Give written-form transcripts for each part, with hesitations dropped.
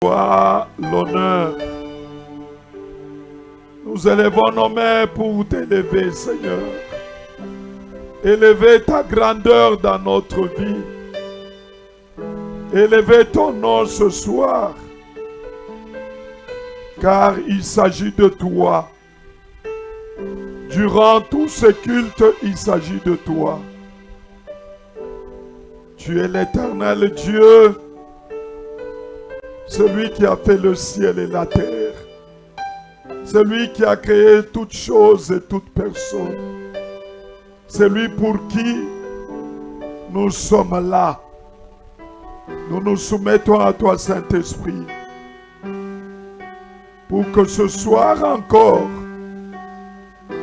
gloire, l'honneur. Nous élevons nos mains pour t'élever, Seigneur. Élever ta grandeur dans notre vie. Élever ton nom ce soir. Car il s'agit de toi. Durant tout ce culte, il s'agit de toi. Tu es l'éternel Dieu, celui qui a fait le ciel et la terre, celui qui a créé toutes choses et toutes personnes, celui pour qui nous sommes là. Nous nous soumettons à toi, Saint-Esprit, pour que ce soir encore,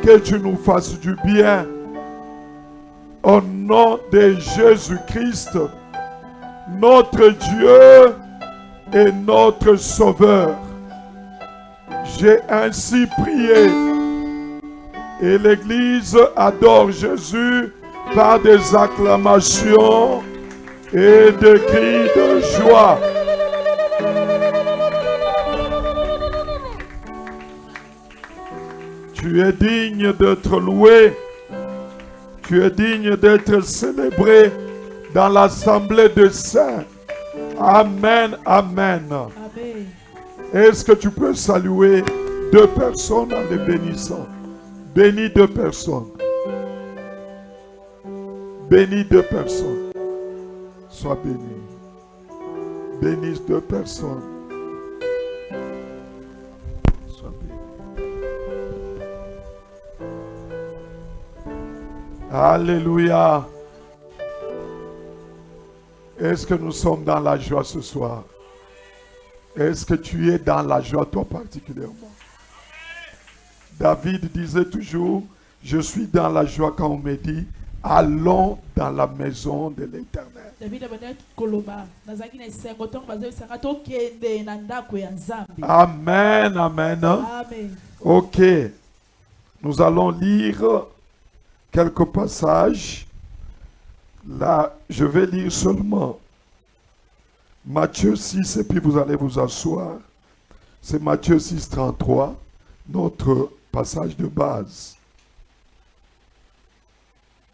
que tu nous fasses du bien. Au nom de Jésus-Christ, notre Dieu et notre Sauveur. J'ai ainsi prié. Et l'Église adore Jésus par des acclamations et des cris de joie. Tu es digne d'être loué. Tu es digne d'être célébré dans l'assemblée des saints. Amen, amen. Amen. Est-ce que tu peux saluer deux personnes en les bénissant? Bénis deux personnes. Bénis deux personnes. Sois béni. Bénis deux personnes. Sois béni. Alléluia. Est-ce que nous sommes dans la joie ce soir? Est-ce que tu es dans la joie toi particulièrement? David disait toujours, je suis dans la joie quand on me dit, allons dans la maison de l'Éternel. Amen, amen. Amen. Ok. Nous allons lire quelques passages. Là, je vais lire seulement Matthieu 6 et puis vous allez vous asseoir. C'est Matthieu 6, 33, notre passage de base.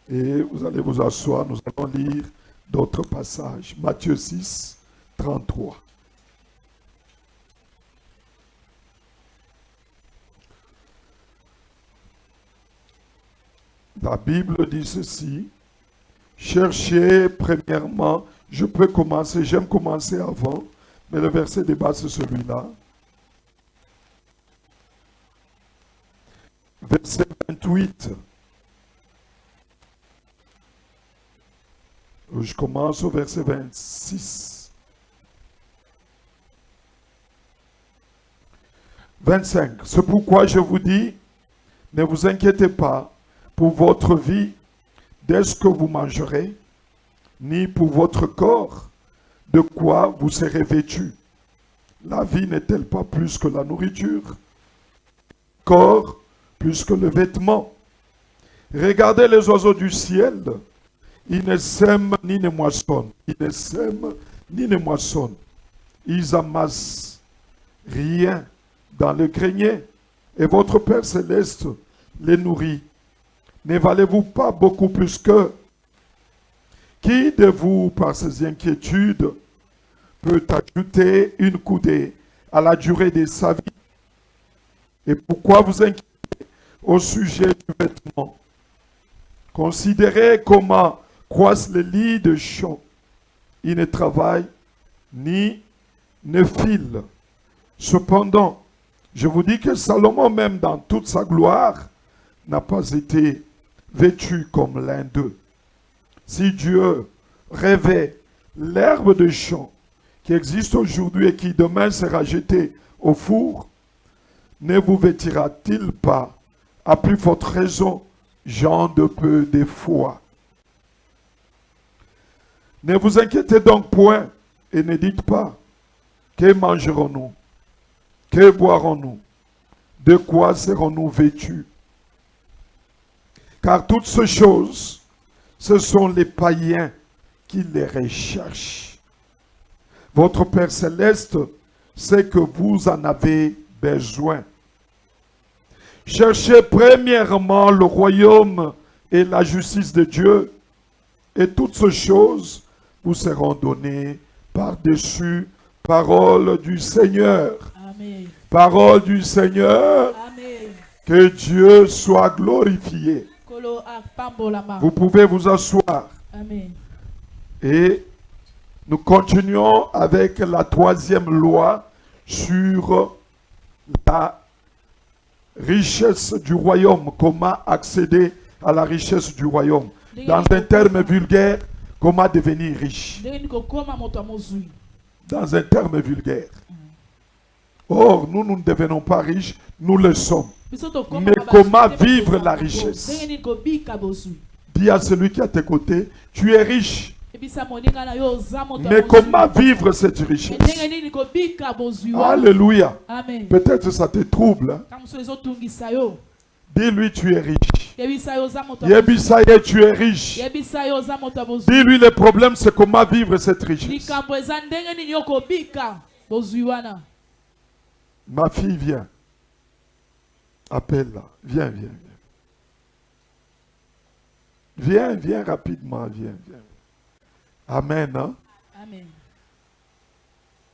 Et vous allez vous asseoir, nous allons lire d'autres passages. Matthieu 6, 33. La Bible dit ceci. Cherchez premièrement, je peux commencer, j'aime commencer avant, mais le verset de base c'est celui-là. Verset 28. Je commence au verset 26. 25. C'est pourquoi je vous dis, ne vous inquiétez pas pour votre vie, dès ce que vous mangerez, ni pour votre corps, de quoi vous serez vêtus. La vie n'est-elle pas plus que la nourriture? Corps plus que le vêtement. Regardez les oiseaux du ciel. Ils ne sèment ni ne moissonnent. Ils ne sèment ni ne moissonnent. Ils amassent rien dans le grenier. Et votre Père céleste les nourrit. Ne valez-vous pas beaucoup plus qu'eux? Qui de vous, par ses inquiétudes, peut ajouter une coudée à la durée de sa vie? Et pourquoi vous inquiétez au sujet du vêtement? Considérez comment croissent les lits de champs. Ils ne travaillent ni ne filent. Cependant, je vous dis que Salomon, même dans toute sa gloire, n'a pas été vêtu comme l'un d'eux. Si Dieu rêvait l'herbe de champ qui existe aujourd'hui et qui demain sera jetée au four, ne vous vêtira-t-il pas à plus forte raison, gens de peu de foi? Ne vous inquiétez donc point et ne dites pas, que mangerons-nous? Que boirons-nous? De quoi serons-nous vêtus? Car toutes ces choses, ce sont les païens qui les recherchent. Votre Père céleste c'est que vous en avez besoin. Cherchez premièrement le royaume et la justice de Dieu, et toutes ces choses vous seront données par-dessus. Parole du Seigneur. Amen. Parole du Seigneur. Amen. Que Dieu soit glorifié. Kolo apambolama. Vous pouvez vous asseoir. Amen. Et nous continuons avec la troisième loi sur la richesse du royaume. Comment accéder à la richesse du royaume. Dans un terme vulgaire, comment devenir riche. Dans un terme vulgaire. Or, nous ne devenons pas riches, nous le sommes. Mais comment vivre la richesse? Dis à celui qui est à tes côtés, tu es riche. Mais comment vivre cette richesse? Alléluia. Peut-être ça te trouble. Dis-lui, tu es riche. Yebisaye, tu es riche. Dis-lui, le problème, c'est comment vivre cette richesse. Ma fille, viens. Appelle-la. Viens, viens, viens. Viens, viens rapidement. Viens, viens. Amen. Hein? Amen.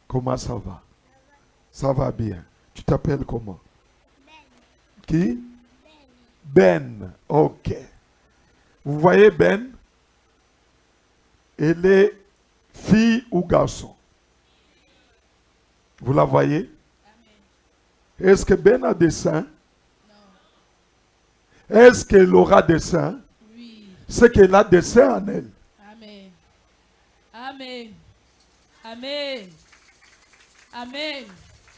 Comment ça va? Ça va bien. Tu t'appelles comment? Qui? Ben. Ok. Vous voyez Ben? Elle est fille ou garçon? Vous la voyez? Est-ce que Ben a des seins? Non. Est-ce qu'elle aura des seins? Oui. C'est qu'elle a des seins en elle. Amen. Amen. Amen. Amen.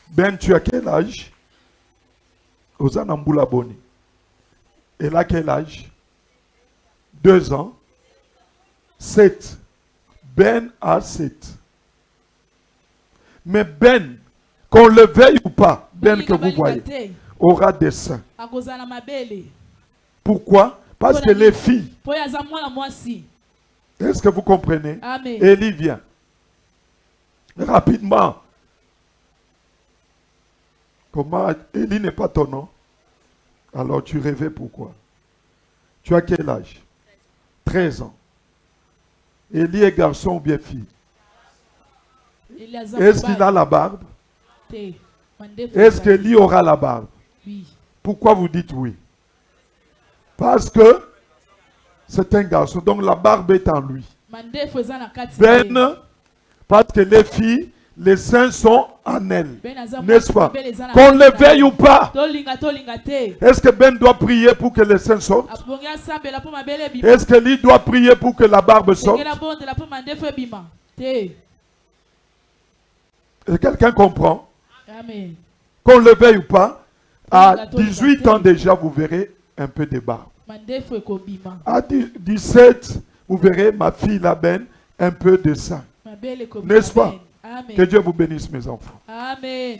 Ben, tu as quel âge? Ozanambula Boni. Elle a quel âge? 2 ans. 7. Ben a 7. Mais Ben, qu'on le veuille ou pas, Ben que vous voyez, aura des seins. Pourquoi? Parce que les filles. Est-ce que vous comprenez? Amen. Élie vient. Rapidement. Comment? Élie n'est pas ton nom? Alors tu rêvais pourquoi? Tu as quel âge? 13 ans. Élie est garçon ou bien fille? Est-ce qu'il a la barbe? Est-ce qu'Élie aura la barbe? Oui. Pourquoi vous dites oui? Parce que c'est un garçon, donc la barbe est en lui. Ben, parce que les filles, les seins sont en elles. N'est-ce pas? Qu'on le veuille ou pas. Est-ce que Ben doit prier pour que les seins sortent? Est-ce que lui doit prier pour que la barbe sorte? Et quelqu'un comprend? Amen. Qu'on le veuille ou pas, à 18 ans déjà, vous verrez un peu de barbe. À 17, vous verrez ma fille la Ben, un peu de sang. N'est-ce pas? Amen. Que Dieu vous bénisse, mes enfants. Amen.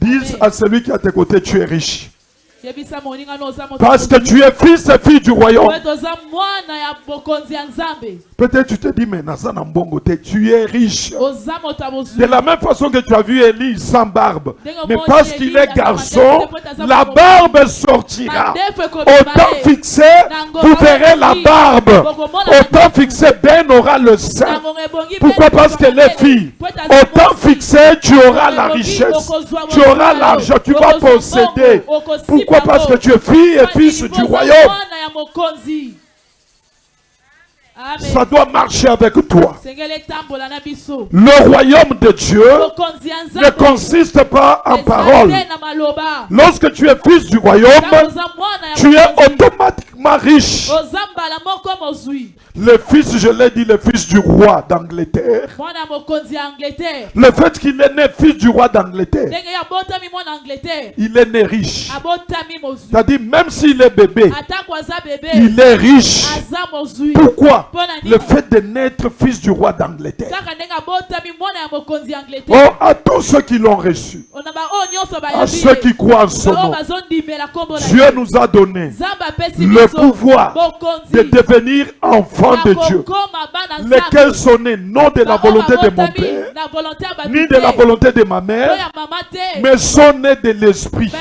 Dis à celui qui est à tes côtés, tu es riche. Parce que tu es fils et fille du royaume. Peut-être tu te dis, mais Nazana Mbongote, tu es riche. De la même façon que tu as vu Élie sans barbe. Mais parce qu'il est garçon, la barbe sortira. Au temps fixé, vous verrez la barbe. Au temps fixé, Ben aura le sein. Pourquoi? Parce que les filles, au temps fixé, tu auras la richesse. Tu auras l'argent, tu vas posséder. Pourquoi? Parce que tu es fille et fils du royaume. Ça doit marcher avec toi. Le royaume de Dieu ne consiste pas en paroles. Lorsque tu es fils du royaume, tu es automatiquement riche. Le fils, je l'ai dit, le fils du roi d'Angleterre. Le fait qu'il est né fils du roi d'Angleterre, il est né riche. C'est-à-dire, même s'il est bébé, il est riche. Pourquoi? Le fait de naître fils du roi d'Angleterre. Oh, à tous ceux qui l'ont reçu, à ceux qui croient en son nom. Dieu nous a donné le pouvoir de devenir enfants de Dieu, lesquels sont nés non de la volonté de mon père, ni de la volonté de ma mère, mais sont nés de l'esprit.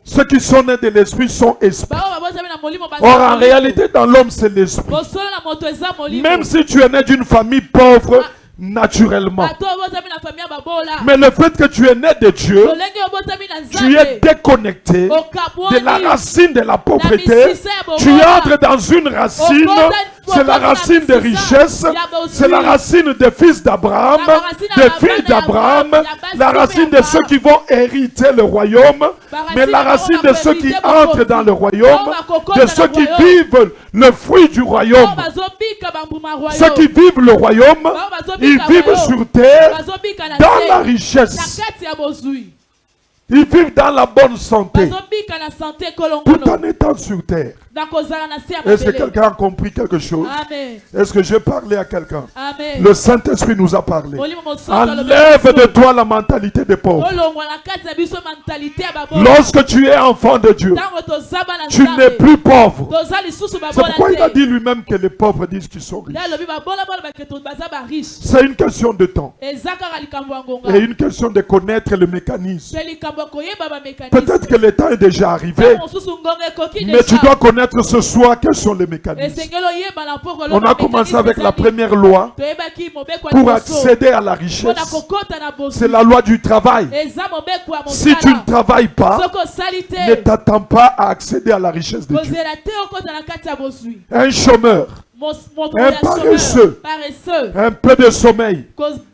Ceux qui sont nés de l'esprit sont esprits. Or, en réalité, dans l'homme, c'est l'esprit. Même si tu es né d'une famille pauvre, naturellement. Mais le fait que tu es né de Dieu, tu es déconnecté de la racine de la pauvreté. Tu entres dans une racine, c'est la racine de richesse, c'est la racine des fils d'Abraham, des filles d'Abraham, la racine de ceux qui vont hériter le royaume, mais la racine de ceux qui entrent dans le royaume, de ceux qui vivent le fruit du royaume. Ceux qui vivent le royaume, ils vivent sur terre dans la richesse. Ils vivent dans la bonne santé, tout en étant sur terre. Est-ce que quelqu'un a compris quelque chose? Est-ce que j'ai parlé à quelqu'un? Le Saint-Esprit nous a parlé. Enlève de toi la mentalité des pauvres. Lorsque tu es enfant de Dieu, tu n'es plus pauvre. C'est pourquoi il a dit lui-même que les pauvres disent qu'ils sont riches. C'est une question de temps et une question de connaître le mécanisme. Peut-être que le temps est déjà arrivé, mais tu dois connaître ce soir quels sont les mécanismes. On a commencé avec la première loi pour accéder à la richesse. C'est la loi du travail. Si tu ne travailles pas, ne t'attends pas à accéder à la richesse de Dieu. Un chômeur, un paresseux, un peu de sommeil,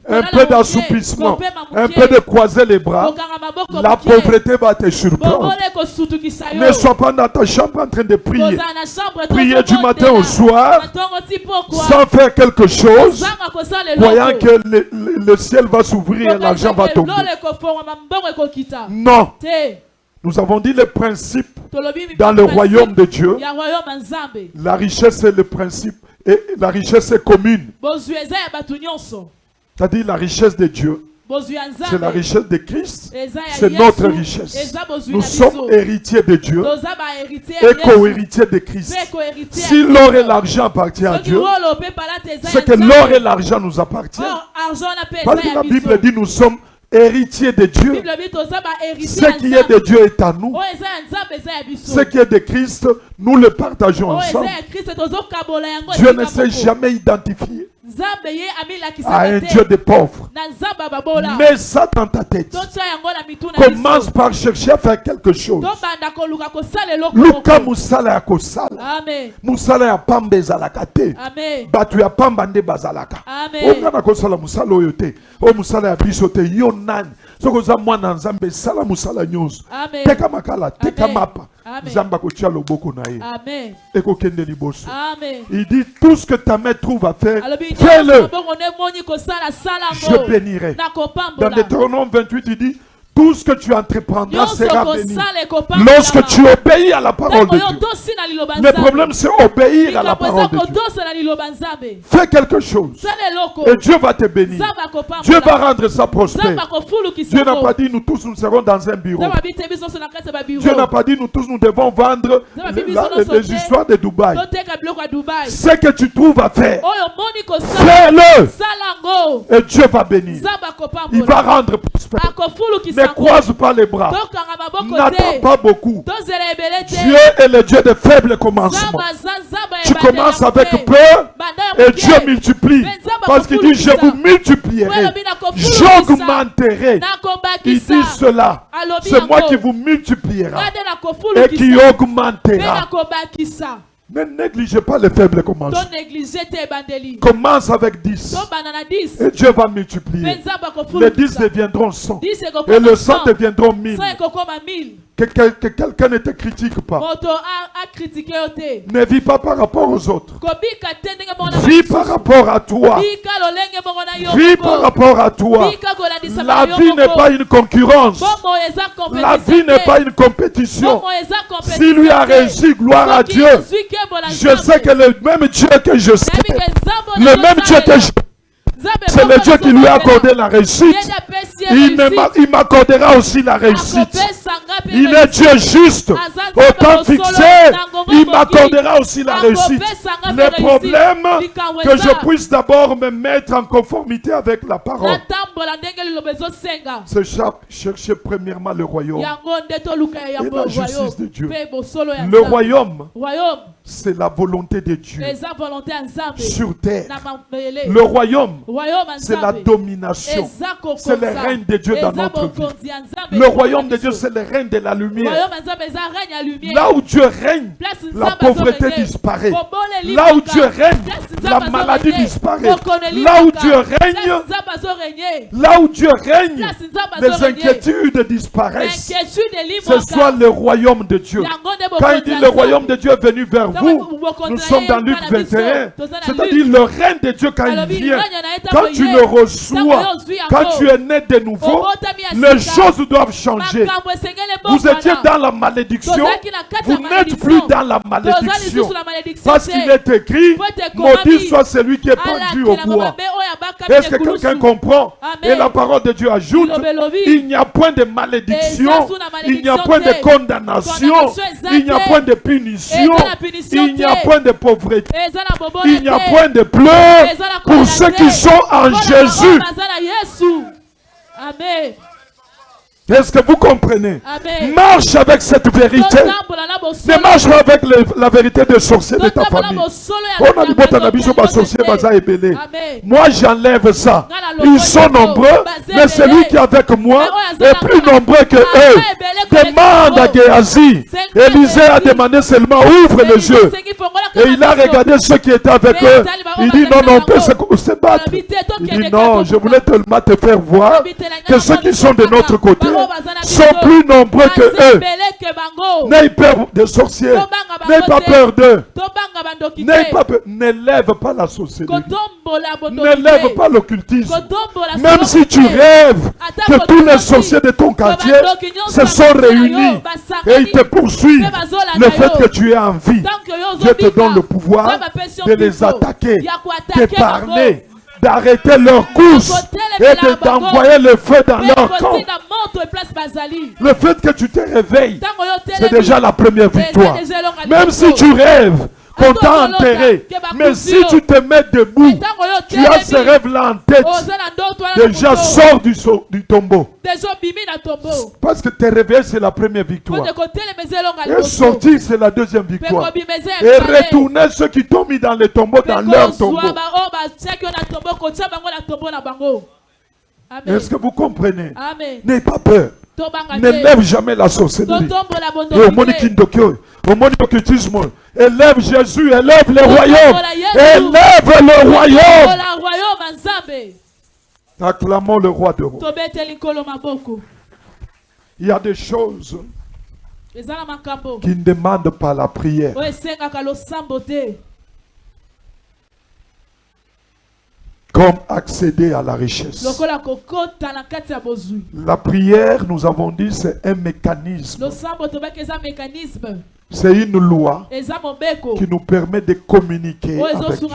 un peu d'assoupissement, un peu de croiser les bras, la pauvreté va te surprendre. Ne sois pas dans ta chambre en train de prier. Prier du matin au soir, sans faire quelque chose, voyant que le ciel va s'ouvrir et l'argent va tomber. Non. Nous avons dit le principe dans le royaume de Dieu. La richesse est le principe et la richesse est commune. C'est-à-dire la richesse de Dieu. C'est la richesse de Christ. C'est notre richesse. Nous sommes héritiers de Dieu et co-héritiers de Christ. Si l'or et l'argent appartiennent à Dieu, c'est que l'or et l'argent nous appartiennent. Parce que la Bible dit nous sommes héritiers de Dieu. Ce qui est de Dieu est à nous. Ce qui est de Christ, nous le partageons ensemble. Dieu ne s'est jamais identifié à un Dieu de pauvres. Mets ça dans ta tête. Commence par chercher à faire quelque chose. Luka musala ya kosala. Musala ya pamba ezalaka te. Batu ya pamba nde bazalaka. Ongana kosala musala oyo te. O musala ya biso te yo nani. Sokoza mwana nzambe sala musala nyonso. Teka makala, teka mapa. Nzamba kotia loboko na ye. Eko kende liboso. Il dit tout ce que ta main trouve à faire, fais-le. Je bénirai. Dans Deutéronome 28, il dit tout ce que tu entreprendras sera béni. Lorsque tu obéis à la parole de Dieu. Le problème, c'est obéir à la parole de Dieu. Fais quelque chose. Et Dieu va te bénir. Dieu va rendre ça prospère. Dieu n'a pas dit nous tous nous serons dans un bureau. Dieu n'a pas dit nous tous nous devons vendre les histoires de Dubaï. Ce que tu trouves à faire, fais-le. Et Dieu va bénir. Il va rendre prospère. Ne croise pas les bras. N'attends pas beaucoup. Dieu est le Dieu de faibles commencements. Tu commences avec peu et Dieu multiplie. Parce qu'il dit je vous multiplierai. J'augmenterai. Il dit cela. C'est moi qui vous multipliera et qui augmentera. Ne négligez pas les faibles commencements. Commence avec 10. Et Dieu va multiplier. Les 10 deviendront 100. Et le 100 deviendront 1000. Que quelqu'un ne te critique pas. Ne vis pas par rapport aux autres. Vis par rapport à toi. Vis par rapport à toi. La vie n'est pas une concurrence. La vie n'est pas une compétition. Si lui a réussi, gloire à Dieu. Je sais que le même Dieu que je sais, le même Dieu que je C'est le Dieu qui lui a accordé la réussite. Il m'accordera aussi la réussite. Il est Dieu juste. Au temps fixé, il m'accordera aussi la réussite. Le problème, que je puisse d'abord me mettre en conformité avec la parole. C'est chercher premièrement le royaume et la justice de Dieu. Le royaume, c'est la volonté de Dieu sur terre. Le royaume, c'est la domination. C'est le règne de Dieu dans notre vie. Le royaume de Dieu, c'est le règne de la lumière. Là où Dieu règne, la pauvreté disparaît. Là où Dieu règne, la maladie disparaît. Là où Dieu règne, les inquiétudes disparaissent. Ce soit le royaume de Dieu. Quand il dit le royaume de Dieu est venu vers vous, nous sommes dans Luc 21. C'est-à-dire le règne de Dieu quand il vient. Quand tu le reçois, quand tu es né de nouveau, les choses doivent changer. Vous étiez dans la malédiction, vous n'êtes plus dans la malédiction. Parce qu'il est écrit, maudit soit celui qui est pendu au bois. Est-ce que quelqu'un comprend? Et la parole de Dieu ajoute, il n'y a point de malédiction, il n'y a point de condamnation, il n'y a point de punition, il n'y a point de pauvreté, il n'y a point de pleurs pour ceux qui sont en Jésus. Amen. Est-ce que vous comprenez? Amen. Marche avec cette vérité. Ne marche pas avec la vérité des sorciers de ta famille. Moi j'enlève ça. Ils sont nombreux, mais celui qui est avec moi est plus nombreux que eux. Demande à Géasi. Élisée a demandé seulement ouvre les yeux. Et il a regardé ceux qui étaient avec eux. Il dit non, on peut se battre. Il dit non, je voulais tellement te faire voir que ceux qui sont de notre côté sont plus nombreux que eux. N'aie peur des sorciers. N'aie pas peur d'eux. N'aie pas peur. N'élève pas la sorcellerie. N'élève pas l'occultisme. Même si tu rêves que tous les sorciers de ton quartier se sont réunis et ils te poursuivent, le fait que tu es en vie, Dieu te donne le pouvoir de les attaquer, de parler, d'arrêter leur course et d'envoyer le feu dans leur camp. Le fait que tu te réveilles, c'est déjà la première victoire. Même si tu rêves qu'on t'a enterré, mais si tu te mets debout, tu as ce rêve-là en tête, déjà sors du tombeau. Parce que te réveiller, c'est la première victoire. Et sortir, c'est la deuxième victoire. Et retourner ceux qui t'ont mis dans le tombeau, dans leur tombeau. Est-ce que vous comprenez? N'ayez pas peur. N'élève jamais la sorcellerie. Au monde occultisme. Élève Jésus, élève le royaume. Élève le royaume. Acclamons le roi de roi. Il y a des choses qui ne demandent pas la prière. Comme accéder à la richesse. La prière, nous avons dit, c'est un mécanisme. C'est une loi qui nous permet de communiquer avec Dieu,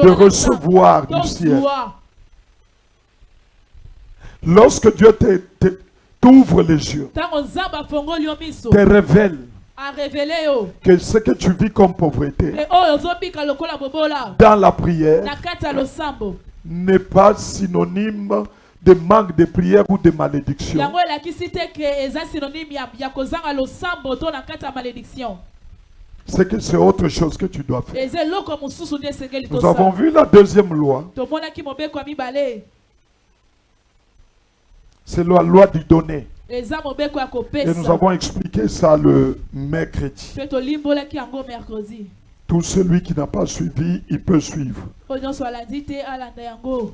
de recevoir du ciel. Lorsque Dieu t'ouvre les yeux, te révèle que ce que tu vis comme pauvreté dans la prière n'est pas synonyme de manque de prière ou de malédiction. C'est que c'est autre chose que tu dois faire. Nous avons vu la deuxième loi. C'est la loi du donner. Et nous avons expliqué ça le mercredi. Tout celui qui n'a pas suivi, il peut suivre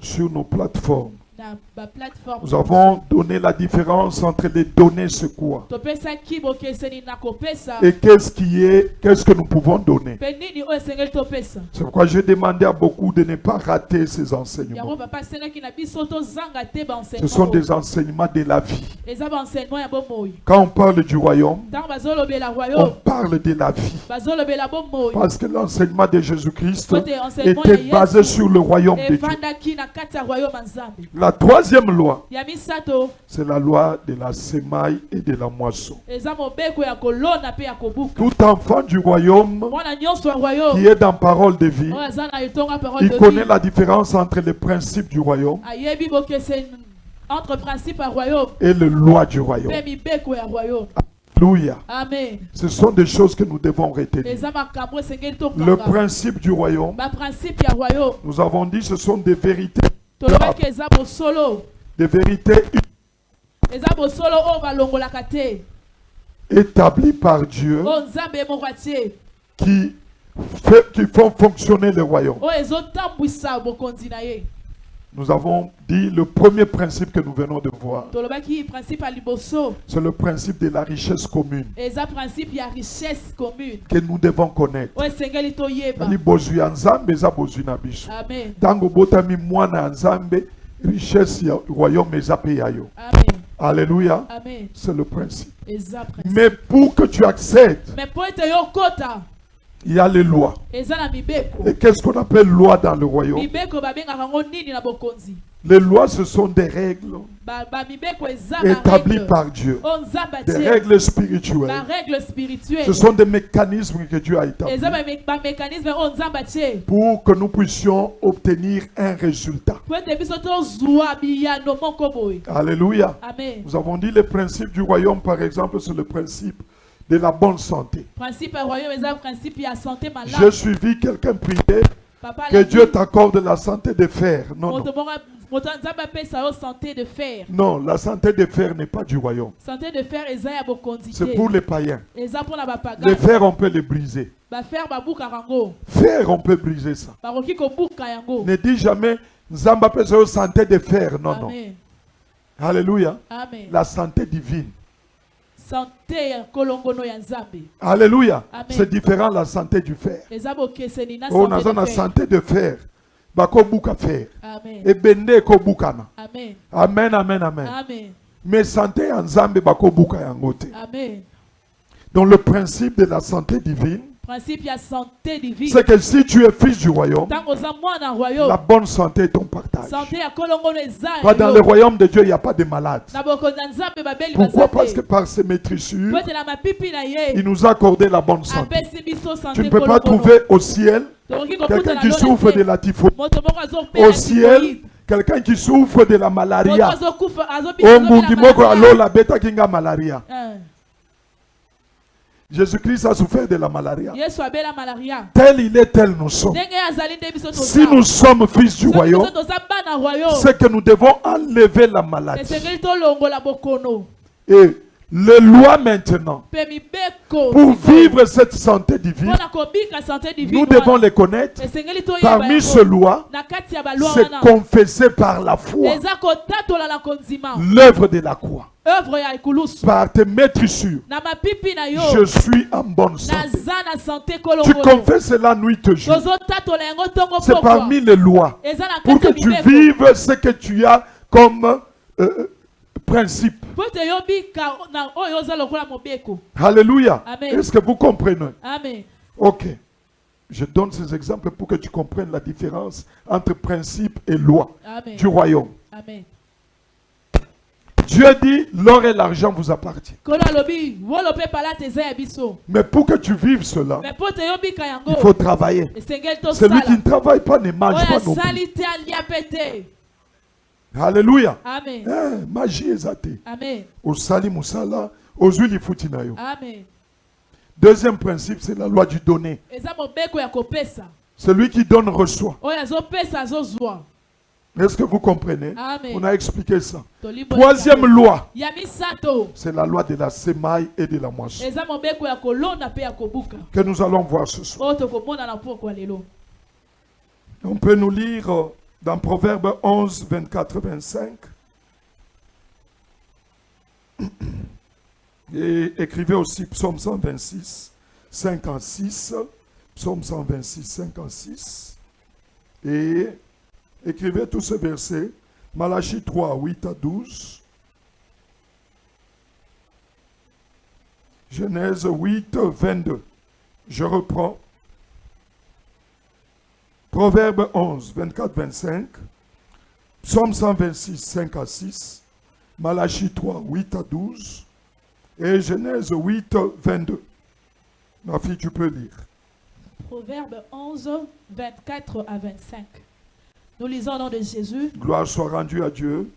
sur nos plateformes. na ba plateforme. Nous avons donné la différence entre les données, c'est quoi? Topesa ki bokeseni na kopesa. Et qu'est-ce que nous pouvons donner? Pe nini oyo esengeli topesa. C'est pourquoi j'ai demandé à beaucoup de ne pas rater ces Yango enseignements. papa sengaki na biso tozanga te ba Ce enseignement. sont des enseignements de la vie. Eza ba enseignement ya bomoi. Quand on parle du royaume, Tango bazolobela on royaume. parle de la vie. Bazolobela bomoi. Parce que l'enseignement de Jésus-Christ Kote enseignement ya était basé Yesu. sur le royaume de Dieu. Evandaki na kati ya royaume ya Nzambe. La troisième loi, Ya misato c'est la loi de la semaille et de la moisson. eza mobeko ya kolona pe ya kobuka. Tout enfant du royaume Mwana nyonso ya royaume. qui est dans parole de vie, Oyo aza na etonga parole il de connaît vie. la différence entre les principes du royaume Ayebi bokeseni entre principe ya royaume et les lois du royaume. pe mibeko ya royaume. Alléluia. Amen. Ce sont des choses que nous devons retenir. Eza makambo esengeli Le tokanga. principe du royaume, Ba principe ya royaume. nous avons dit, ce sont des vérités, Tolobaki eza bosolo. des vérités Eza bosolo oyo balongolaka te. établies par Dieu Oyo Nzambe moko atie. qui font fonctionner le royaume. Oyo ezotambwisa bokonzi na ye. Nous avons dit le premier principe que nous venons de voir, Tolobaki principe ya liboso. c'est le principe de la richesse commune Eza principe ya richesse commune. que nous devons connaître. Oyo esengeli toyeba. Ali bozwi ya Nzambe eza bozwi na biso. Amen. Tango botami mwana ya Nzambe, richesse ya royaume eza pe ya yo. Amen. Alléluia. Amen. C'est le principe. Eza principe. Mais pour que tu accèdes, Mais po ete yo kota. il y a les lois. Eza na mibeko. Et qu'est-ce qu'on appelle loi dans le royaume? Mibeko babengaka yango nini na bokonzi. Les lois, ce sont des règles Ba mibeko eza établies ba par Dieu. oyo Nzambe Des atie. règles spirituelles. Ba règle spirituelle. Ce sont des mécanismes que Dieu a établis Eza ba mécanisme oyo Nzambe atie. pour que nous puissions obtenir un résultat. Po ete biso tozwa biyano moko boye. Alléluia. Amen. Nous avons dit les principes du royaume, par exemple, c'est le principe de la bonne santé. Principe ya royaume eza principe ya santé J'ai malade. suivi quelqu'un prier Papa que Dieu t'accorde la santé de fer. Non, non. moto Nzambe apesa yo santé de fer. Non, la santé de fer n'est pas du royaume. Santé de fer eza ya bokonzi C'est te. pour les païens. Eza mpona Le bapagani. fer, on peut le briser. Bafer babukaka yango. Fer, on peut briser ça. Bakoki kobuka yango. Ne dis jamais, Nzambe apesa yo santé de fer. Non, non. Amen. Alléluia. Amen. La santé divine. Santé ya kolongono ya Nzambe. Alléluia. Amen. C'est différent la santé du fer. Eza bokeseni na On a santé la de fer. santé de fer. Bako buka fer. Amen. Et bende ko bukana. Amen. Amen, amen, amen. Amen. Mais santé en Nzambe bako buka yango te. Amen. Donc le principe de la santé divine, Principe ya santé divine. c'est que si tu es fils du royaume, Tango za mwana royaume. la bonne santé est ton partage. Santé ya kolongono eza. Pas dans le royaume de Dieu, il n'y a pas de malades. Na bokonzi Nzambe babeli Pourquoi? Parce bazate. que par ses maîtrissures, Pote na mapipi na il ye. nous a accordé la bonne santé. Apesi biso Tu santé ne peux pas kolongono. trouver au ciel Tokoki quelqu'un kokuta na qui lola souffre te. de la typhose. Moto moko azopela Au typhoïde. ciel, quelqu'un qui souffre de la Moto malaria. azokufa azobika Ombungi moko alola beta kinga malaria. Jésus-Christ a souffert de la malaria. Yesu abela malaria. Tel il est, tel nous sommes. Ndenge azali nde biso Si nous sommes fils du royaume, toza bana royaume. c'est que nous devons enlever la maladie. Esengeli tolongola bokono. Et les lois maintenant, Pe mibeko. pour vivre cette santé divine, Mpona kobika santé divine. nous devons les connaître. Esengeli toyeba Parmi yango. ces lois, Na kati ya balwa c'est wana. confesser par la foi Eza kotatola na konzima. l'œuvre de la croix. Œuvre ya ikulusu. Par tes maîtrissures, Na mapipi na yo. je suis en bonne santé. Naza na santé Tu kolongono. confesses cela nuit et jour. Tozotatola yango tongo C'est pokwa. parmi les lois. Eza na Pour kati que ya tu mibeko. vives ce que tu as comme principe. Po ete yobika na oyo oza lokola mobeko. Alléluia. Amen. Est-ce que vous comprenez? Amen. Ok. Je donne ces exemples pour que tu comprennes la différence entre principe et loi Amen. du royaume. Amen. Dieu dit, l'or et l'argent vous appartiennent. Kolo alobi wolo pe palate eza ya biso. Mais pour que tu vives cela, Mais po ete yobika yango. il faut travailler. Esengeli Celui qui tosala. ne travaille pas ne mange Oyo pas non plus. asali te alia pe te. Alléluia. Amen. Magie ezate. Amen. Osali musala, ozwi lifuti na yo. Amen. Deuxième principe, c'est la loi du donner. Eza mobeko ya kopesa. Celui qui donne reçoit. Oyo azopesa azozwa. Est-ce que vous comprenez? Amen. On a expliqué ça. Tolibo Troisième loi, ya misato. c'est la loi de la semaille et de la moisson Eza mobeko ya kolonda pe ya kobuka. que nous allons voir ce soir. Oyo tokomona na pokwa lelo. On peut nous lire Dans Proverbe 11, 24, 25. Et écrivez aussi Psaume 126, 56. Psaume 126, 56. Et écrivez tous ces versets. Malachie 3, 8 à 12. Genèse 8, 22. Je reprends. Proverbe 11, 24, 25. Psaume 126, 5 à 6. Malachie 3, 8 à 12. Et Genèse 8, 22. Ma fille, tu peux lire. Proverbe 11, 24 à 25. Nous lisons au nom de Jésus. Gloire soit rendue à Dieu.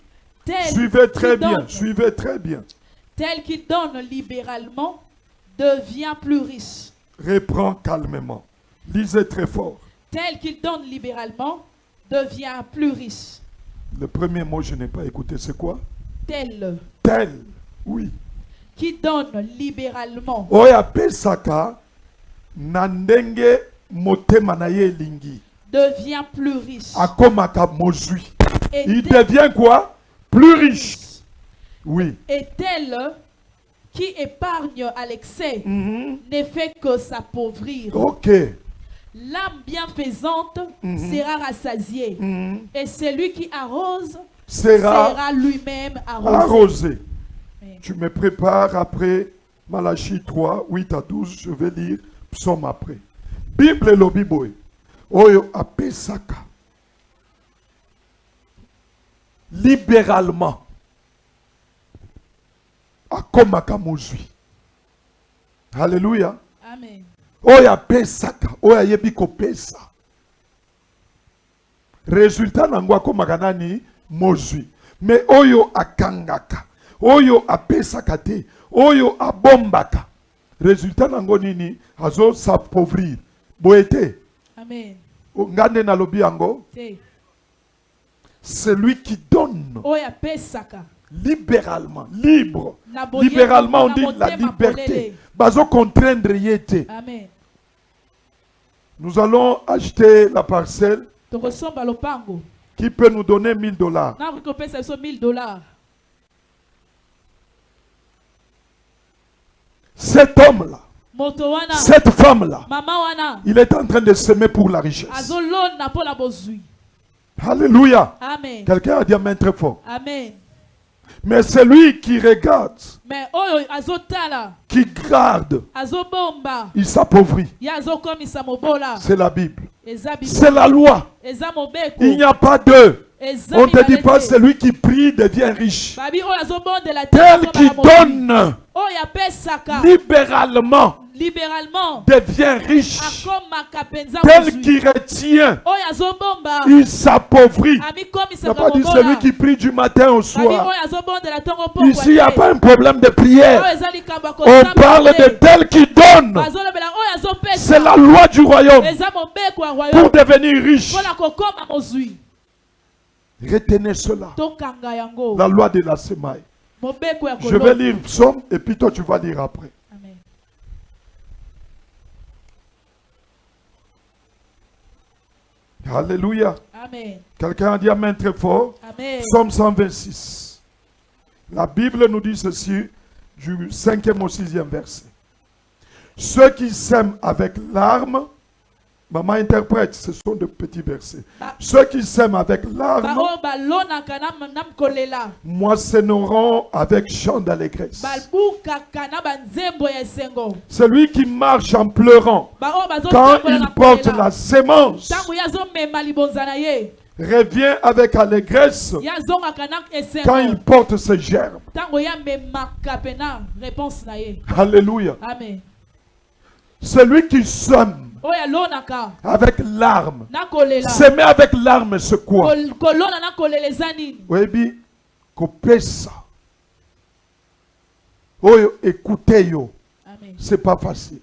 Tel Suivez très qui bien, donne- suivez très bien. Tel qui donne libéralement devient plus riche. Reprends calmement. Lisez très fort. Tel qui donne libéralement devient plus riche. Le premier mot, je n'ai pas écouté, c'est quoi? Tel Tel. Oui. qui donne libéralement Oya pesaka nandenge motema na ye lingi. devient plus riche. Akomaka mozui. Et Il tel, devient quoi? Plus riche. Oui. et tel qui épargne à l'excès Mhm. ne fait que s'appauvrir. Ok. L'âme bienfaisante Mhm. sera rassasiée. Mhm. Et celui qui arrose Sera sera lui-même arrosé. arrosé. Amen. Tu me prépares après Malachie 3, 8 à 12. Je vais lire Psaume après. Bible lobi boy. Oyo apesaka. Libéralement. Akomaka mozui. Alléluia. Amen. Oyo apesaka. Oyo ayebi kopesa. Résultat nango akomaka nani mozui. Mais oyo akangaka. Oyo apesaka te. Oyo abombaka. Résultat nango nini azo s'appauvrir. Boete. Amen. Ngande na lobi yango. Te. Celui qui donne Oya pesaka. libéralement, libre. Na boye Libéralement, on na dit la motema liberté. polele. Bazo contraindre yete. Amen. Nous allons acheter la parcelle Tokosomba lopango. qui peut nous donner $1000. Na rikopesa biso $1000. Cet homme-là, Moto wana. cette femme-là, Mama wana. il est en train de semer pour la richesse. Azolona po la bozui. Alléluia. Amen. Quelqu'un a dit amen très fort. Amen. Mais celui qui regarde, Mais oyo azotala. qui garde, Azobomba. il s'appauvrit. Ya azokomisa mobola. C'est la Bible. Eza bible. C'est la loi. Eza mobeko. Il n'y a pas deux. Eza On ne te dit mibale pas te. celui qui prie devient riche. Babi oyo azobondela te. Tel akoba qui na mobali. donne Oyo apesaka. libéralement Libéralement. devient riche. Akomaka penza Tel mozwi. qui retient, Oyo azobomba. il s'appauvrit. Il Amikomisa n'a pas dit mobola. celui qui prie du matin au Babi soir. oyo azobondela tongo pokwa Ici, il n'y a te. pas un problème de prière. Oyo eza likambo ya On kosamba parle te. de tel qui donne. Bazolobela oyo azopesa. C'est la loi du royaume Eza mobeko ya pour royaume. devenir riche. Mpona kokoma mozwi. Retenez cela. Tokanga yango. La loi de la semaille. Mobeko ya Je vais kolonga. lire Psaume et puis toi tu vas lire après. Amen. Alléluia. Amen. Quelqu'un a dit amen très fort. Amen. Psaume 126. La Bible nous dit ceci du 5e au 6e verset. Ceux qui sèment avec larmes, maman interprète, ce sont de petits versets. Ceux qui sèment avec larmes Baoyo balonaka na kolela. moissonneront avec chant d'allégresse. Balbukaka na banzembo ya esengo. Celui qui marche en pleurant Baoyo quand bazotambola il na porte kolela. la sémence Ntango ye azomema libonza na ye. revient avec allégresse Ye azongaka na quand il esengo. porte ses gerbes. Ntango ye amemaka pena réponse na ye. Alléluia. Amen. Celui qui sème Oyo alonaka avec larmes. na kolela. S'aimer avec larmes, c'est quoi? Kolona na kolela eza nini? Oui, kopesa. Oyo, écoutez yo. Amen. C'est pas facile.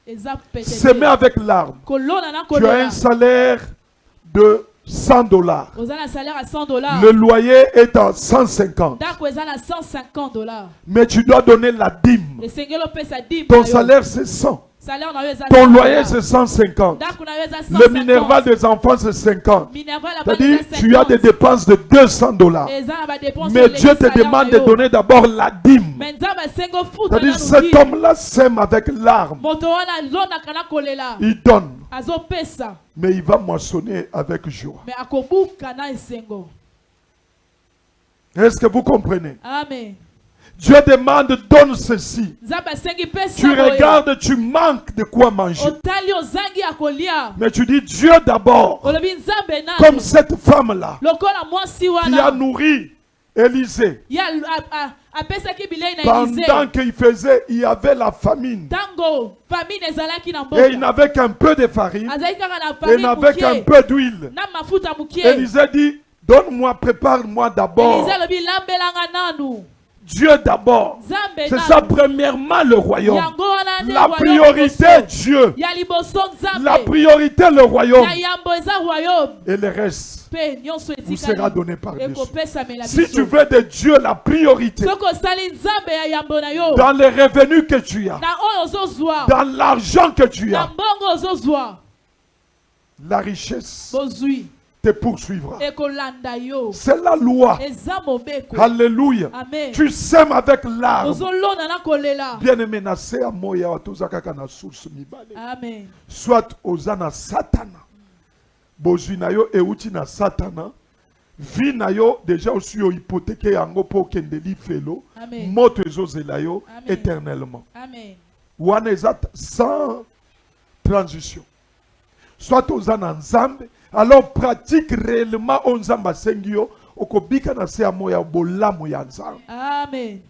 Eza pete. S'aimer avec larmes. Kolona na Tu as un kolela. salaire de $100. Oza na salaire à $100. Le loyer est à 150. Ndako eza na $150. Mais tu dois donner la dîme. Esengeli opesa dîme Ton na yo. salaire, c'est 100. Salaire na yo eza Ton 100 loyer dollars. c'est 150. Ndako na yo eza Le minerval 150. des enfants c'est 50. Minerval là-bas C'est-à-dire eza tu as des 50. dépenses de 200 dollars. Eza na ba dépense Mais sur Dieu les te salaires demande na de yo. donner d'abord la dîme. Mais nzambe asengo futa C'est-à-dire na cet nudi. homme-là sème avec larmes. Moto wana lonaka na kolela. Il donne. Azopesa. Mais il va moissonner avec joie. Mais akobuka na esengo. Est-ce que vous comprenez? Amen. Dieu demande, donne ceci. Nzambe asengi pesa Tu boye. regardes, tu manques de quoi manger. Otali ozangi akolia. Mais tu dis Dieu d'abord. Olobi nzambe na. Comme cette femme-là Lokola mwasi qui a wana. nourri Élisée. Ya apesaki bilei na Élisée. Pendant qu'il faisait, il y avait la famine. Tango famine ezalaki na Et il mboka. n'avait qu'un peu de farine. Azali kaka na Et il famine n'avait qu'un mukie. peu d'huile. Na mafuta mukie. Élisée dit, donne-moi, prépare-moi d'abord. Élisée lobi lambelanga nanu. Dieu d'abord. Nzambe C'est ça, nanu. premièrement, le royaume. Yango wana nde La royaume priorité, liboso. Dieu. Ya liboso nzambe. La priorité, le royaume. Ya yambo eza royaume. Et le reste Pe nyonso vous sera etikali. donné par-dessus. Ekopesamela Si tu biso. veux de Dieu la priorité, Soko osali nzambe ya yambo na yo. dans les revenus que tu as, Na oyo ozozwa. dans l'argent que tu Na as, mbongo ozozwa. la richesse Bozwi. te poursuivra. Ekolanda yo. C'est la loi. Eza mobeko. Alléluia. Amen. Tu sèmes avec l'arme. Ozolona na kolela. Bien aimé, na se à moya watoza kaka na source mibale. Amen. Soit ozana satana. Bozwi na yo euti na satana. Vi na yo déjà aussi yo hypothèque yango po kendeli felo. Amen. Moto ezozela yo Amen. éternellement. Amen. Wana eza sans transition. Soit ozana nzambe. Alors pratique réellement on nzamba sengio. Okobika na se à moya bolamu ya nzambe. Amen.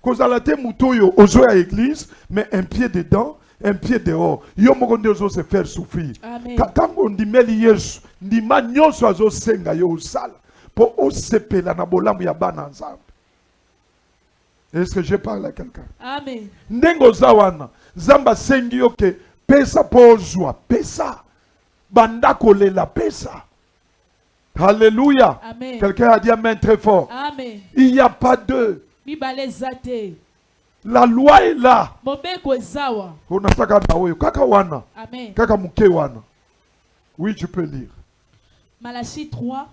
Kozala te mutoyo ozo ya église, mais un pied dedans, un pied dehors. Yo moko nde ozo se faire souffrir. Amen. Kango ndimeli Yesu, ndima nyonso azo senga yo osala po osepela na bolamu ya bana nzambe. Est-ce que je parle à quelqu'un? Amen. Ndengo zawana, zamba sengi yo ke pesa po ozwa, pesa. Banda kolela pesa. Alléluia. Amen. Quelqu'un a dit amen très fort. Amen. Il n'y a pas deux. Mibale zate. La loi est là. Mobeko ezawa. Unataka na wewe kaka wana, Amen. kaka mke wana. Oui, tu peux lire. Malachie 3,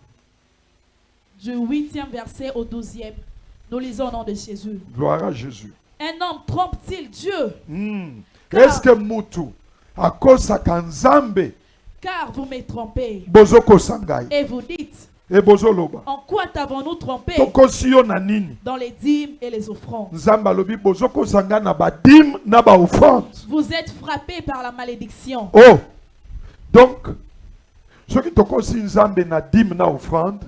du 8e verset au 12e. Nous lisons au nom de Jésus. Gloire à Jésus. Un homme trompe-t-il Dieu? Est-ce que mutu akosa kanzambe Car vous me trompez. bozoko sangai Et vous dites, e bozoloba en quoi t'avons-nous trompé? tokosi yo na nini? Dans les dîmes et les offrandes. Nzambe alobi bozoko sanga na ba dîme na ba offrande. Vous êtes frappés par la malédiction. Oh, donc soki tokosi nzambe na dîme na offrande,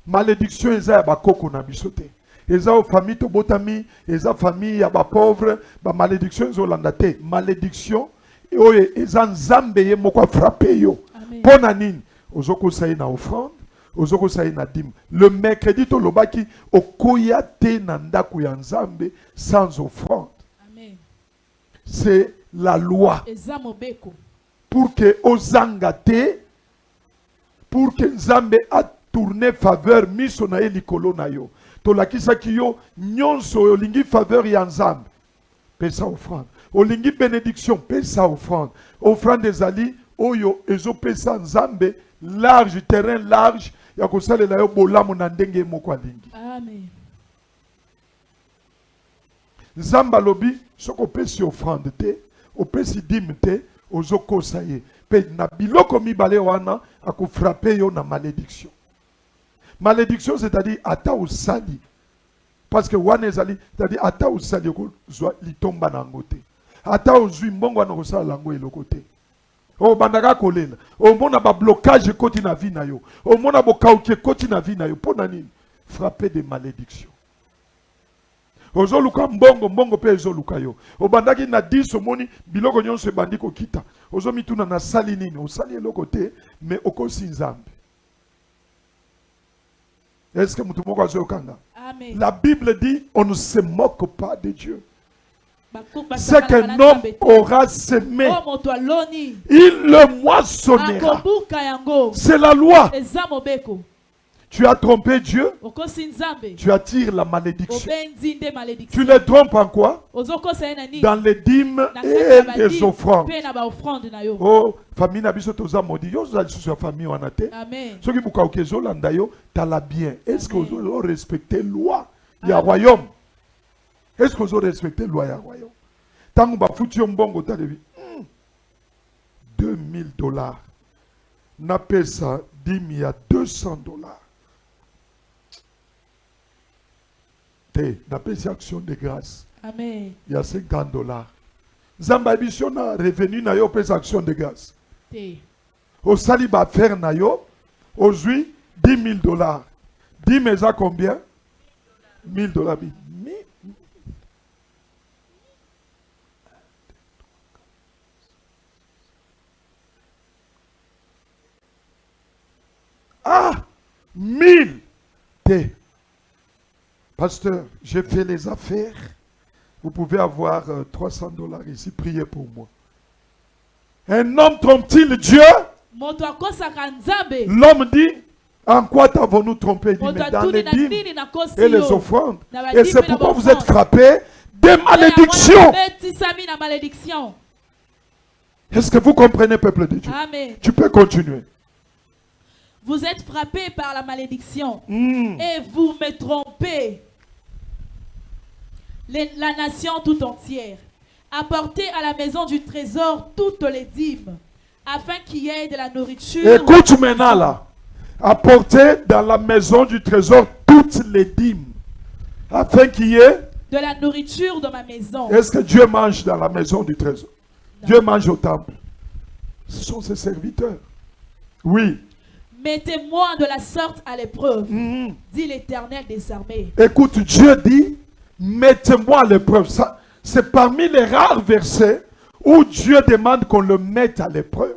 malédiction eza ya bakoko na biso te. Eza o famille to botami, eza famille ya ba pauvre, ba malédiction ezolanda te. Malédiction oyo eza nzambe ye moko frappé yo. Amen. Pona nini? Ozoko sayi na offrande, ozoko sayi na dîme. Le mercredi to lobaki okoya te na ndako ya nzambe sans offrande. Amen. C'est la loi. Eza mobeko. Pour que ozanga te, pour que nzambe a tourné faveur miso na ye likolo na yo. Tolakisaki yo nyonso olingi faveur ya nzambe. Pesa offrande. Olingi bénédiction, pesa offrande. Offrande ezali oyo ezopesa nzambe large, terrain large ya kosalela yo bolamu na ndenge moko alingi. Amen. Nzambe alobi soko opesi offrande te, opesi dîme te, ozokosa ye. Pe na biloko mibale wana akofrape yo na malédiction. Malédiction c'est-à-dire ata osali. Parce que wana ezali, c'est-à-dire ata osali okozwa litomba na yango te. Ata ozwi mbongo wana kosala lango eloko te. O bandaka kolela. Omona ba blocage ekoti na vie na yo. Omona bokauki ekoti na vie na yo. Pona nini? Frappé de malédiction. Ozoluka mbongo mbongo pe ezoluka yo. Obandaki na 10 omoni biloko nyonso ebandi kokita. Ozomituna na sali nini? Osali eloko te mais okosi nzambe. Est-ce que mutu moko azokanga? Amen. La Bible dit on ne se moque pas de Dieu. Bakuba Ce qu'un sakana na homme nzambe te. aura semé, Oh moto aloni. il le moissonnera. Akobuka yango. C'est la loi. Eza mobeko. Tu as trompé Dieu, okosi nzambe tu attires la malédiction. obenzi nde Tu malédiction les trompes en quoi? ozokosa ye na nini Dans les dîmes na kati et ya badimi les offrandes. mpe na baofrande na yo. Oh, famille na biso toza maudit. Yo ozali sous ya famille wana te. Amen. Soki buka ezolanda yo, tala bien. Est-ce que Amen. vous avez respecté loi ya royaume? Est-ce que vous avez respecté loi ya royaume? Tango bafuti yo mbongo talebi. $2000. Na pesa dîme ya $200. Te, na pesa action de grâce. Amen. Il y a $50. Zamba biso na revenu na yo pesa action de grâce. Te. Au sali ba faire na yo, aujourd'hui $10,000. 10 mais à combien? $1,000. Ah, 1000. T. Pasteur, j'ai fait les affaires. Vous pouvez avoir $300 ici. Priez pour moi. Un homme trompe-t-il Dieu? Moto akosaka nzambe. L'homme dit, en quoi t'avons-nous trompé? Il dit, Moto mais dans atuni les na dîmes nini na kosi et les yo. offrandes. Na Et badimi c'est na pourquoi vous baofrande. êtes frappés des malédictions. Betisami na malédiction. Est-ce que vous comprenez, peuple de Dieu? Amen. Tu peux continuer. Vous êtes frappés par la malédiction Hmm. et vous me trompez. La nation tout entière. Apportez à la maison du trésor toutes les dîmes, afin qu'il y ait de la nourriture. Écoute maintenant là. Apportez dans la maison du trésor toutes les dîmes, afin qu'il y ait. De la nourriture dans ma maison. Est-ce que Dieu mange dans la maison du trésor? Non. Dieu mange au temple. Ce sont ses serviteurs. Oui. Mettez-moi de la sorte à l'épreuve, Mhm. dit l'Éternel des armées. Écoute, Dieu dit, mettez-moi à l'épreuve. Ça, c'est parmi les rares versets où Dieu demande qu'on le mette à l'épreuve.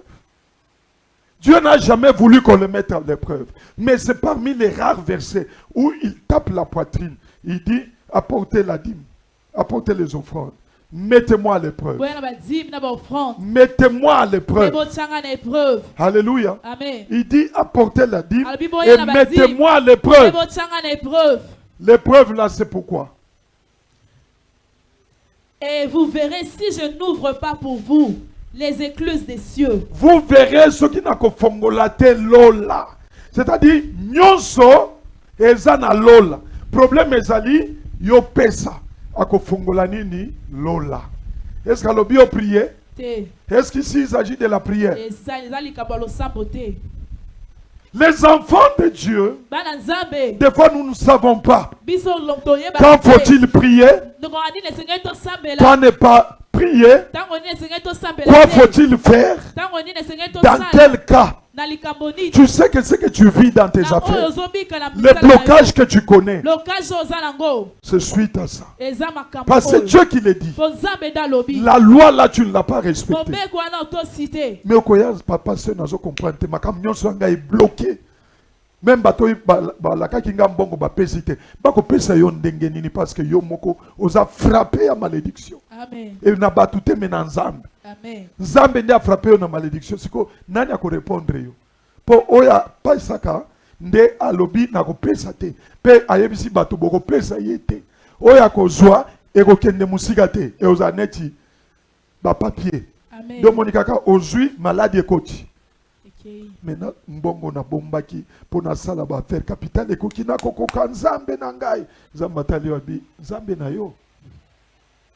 Dieu n'a jamais voulu qu'on le mette à l'épreuve. Mais c'est parmi les rares versets où il tape la poitrine. Il dit, apportez la dîme, apportez les offrandes. Mettez-moi à l'épreuve. Boya na badîme na baofrande. Mettez-moi à l'épreuve. Ebotsanga na épreuve. Alléluia. Amen. Il dit, apportez la dîme Alors, Bible, il y en et a mettez-moi à l'épreuve. Ebotsanga na épreuve. L'épreuve là, c'est pourquoi? Et vous verrez si je n'ouvre pas pour vous les écluses des cieux. Vous verrez ce qui n'a qu'au fongolate lola. C'est-à-dire, nyonso eza na lola. Problème ezali, yo pesa. Ako fongola nini lola. Est-ce qu'à l'obi au prier? Te. Est-ce qu'ici il s'agit de la prière? Eza likambo ya losambo te. Les enfants de Dieu, Bana nzambe. des fois nous ne savons pas. Biso toyeba Quand te. faut-il prier? Ndongo ani nesengeli tosambela. Quand ne pas prier? Tango nini esengeli tosambela Quoi te. faut-il faire? Tango nini esengeli Dans tosala. quel cas? Na likambo nini. Tu sais que ce que tu vis dans tes Na oyo affaires, ozobika na les misala na yo. blocages que tu connais, Blocage oyo oza nango. c'est suite à ça. Eza makambo Parce que c'est oyo. Dieu qui le dit. Po nzambe nde alobi. La loi là, tu ne l'as pas respectée. Mobeko wana otosite. Mais au Koya, papa, c'est nazo comprendre. Ma camion soit est bloqué. Même bateau, la kakinga mbongo ba pesite. Bako pesa yo ndenge nini parce que yo moko osa frappé à malédiction. Amen. Et na batute menanzambe. Amen. Nzambe ndi a frappé yo na malédiction. Siko nani a ko répondre yo. Po oya pa saka nde alobi na ko pesa te. Pe ayebisi bato boko pesa yete. Oya ko zwa e ko kende musika te. E oza neti ba papier. Amen. Donc monikaka ozui maladie ekoti. Okay. Maintenant mbongo na bombaki pona sala ba faire capital ekoki na kokoka nzambe na ngai. Nzambe atali wabi nzambe na yo.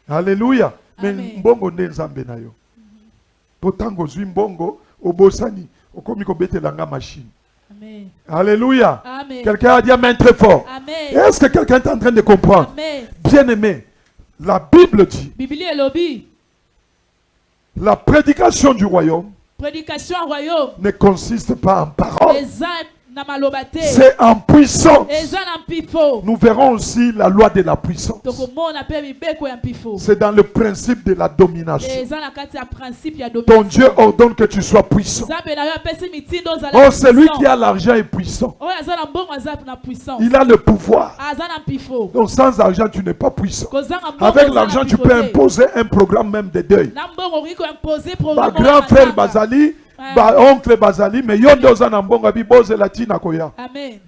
Alléluia. Mais Amen. mbongo nde nzambe na yo. Potango zui mbongo obosani okomi kobetela nga machine. Amen. Alléluia. Amen. Quelqu'un a dit amen très fort. Amen. Est-ce que quelqu'un est en train de comprendre? Amen. Bien-aimé, la Bible dit Biblia elobi. la prédication du royaume Prédication en royaume. ne consiste pas en paroles. Eza na maloba te. C'est en puissance. Eza na mpifo. Nous verrons aussi la loi de la puissance. Tokomona pe mibeko ya mpifo. C'est dans le principe de la domination. Eza na kati ya principe ya Ton domination. Dieu ordonne que tu sois puissant. Nzambe na yo apesi mitindo ozala Oh, celui puissant. qui a l'argent est puissant. Oyo aza na mbongo aza na puissance. Il a le pouvoir. Aza na mpifo. Donc sans argent, tu n'es pas puissant. Kozanga mbongo Avec oza na l'argent, tu mpifo peux te. imposer un programme même de deuil. Na mbongo okoki koimpose Ba programme grand wana frère matanga. Bazali, ba oncle Bazali, mais yo nde oza na mbongo abi bozela tina koya. Amen.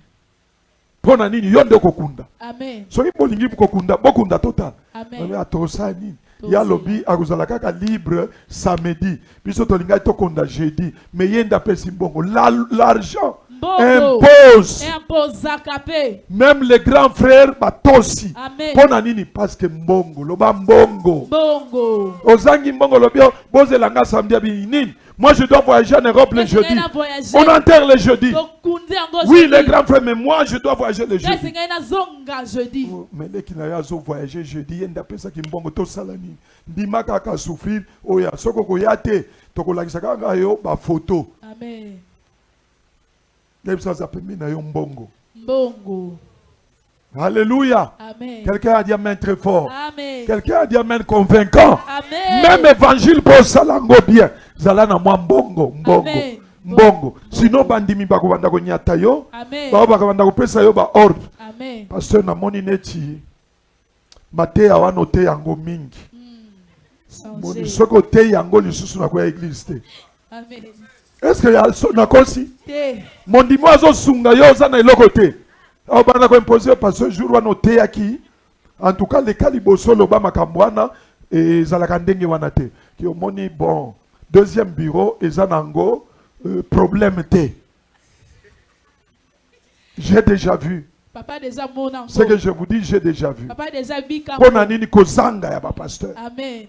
Pona nini yonde kokunda. Amen. Soki bolingi kokunda bokunda total. Amen. Atosa nini. Ya lobi akuzala kaka libre samedi. Biso tolinga tokonda jeudi. Mais yenda pesi mbongo. L'argent impose. Même les grands frères batosi. Amen. Pona nini parce que mbongo loba mbongo. Mbongo. Ozangi mbongo lobio bozelanga samedi abini. Moi je dois voyager en Europe le jeudi. On enterre le jeudi. Oui, les grands frères, mais moi je dois voyager le jeudi. Oh, mais les qui n'ont voyager jeudi, il y a des gens qui m'ont dit salani. Dima kaka souffrir, oya soko koyate, toko la kisaka yo ba photo. Amen. Les gens s'appellent na yo mbongo. Mbongo. Alléluia. Amen. Quelqu'un a dit amen très fort. Amen. Quelqu'un a dit amen convaincant. Amen. Même évangile pour salango bien. Zalana moi mbongo, mbongo. Amen. Mbongo. Sinon bandimi bako banda ko nyata yo. Amen. Ba banda ko pesa yo ba ordre. Amen. Pasteur na moni neti. Mate ya wano te yango mingi. Moni soko te yango lisusu na kwa église te. Amen. Est-ce que ya na kosi? Te. Mondimo azo sunga yo za na iloko te. Au bana ko imposer pasteur jour wano te yaki. En tout cas les kaliboso loba makambwana et zalaka ndenge wana te. Ki omoni bon deuxième bureau ezanango problème te. J'ai déjà vu. Papa déjà mon enfant. Ce que je vous dis, j'ai déjà vu. Papa déjà vu comme. Pona nini kozanga ya ba pasteur. Amen.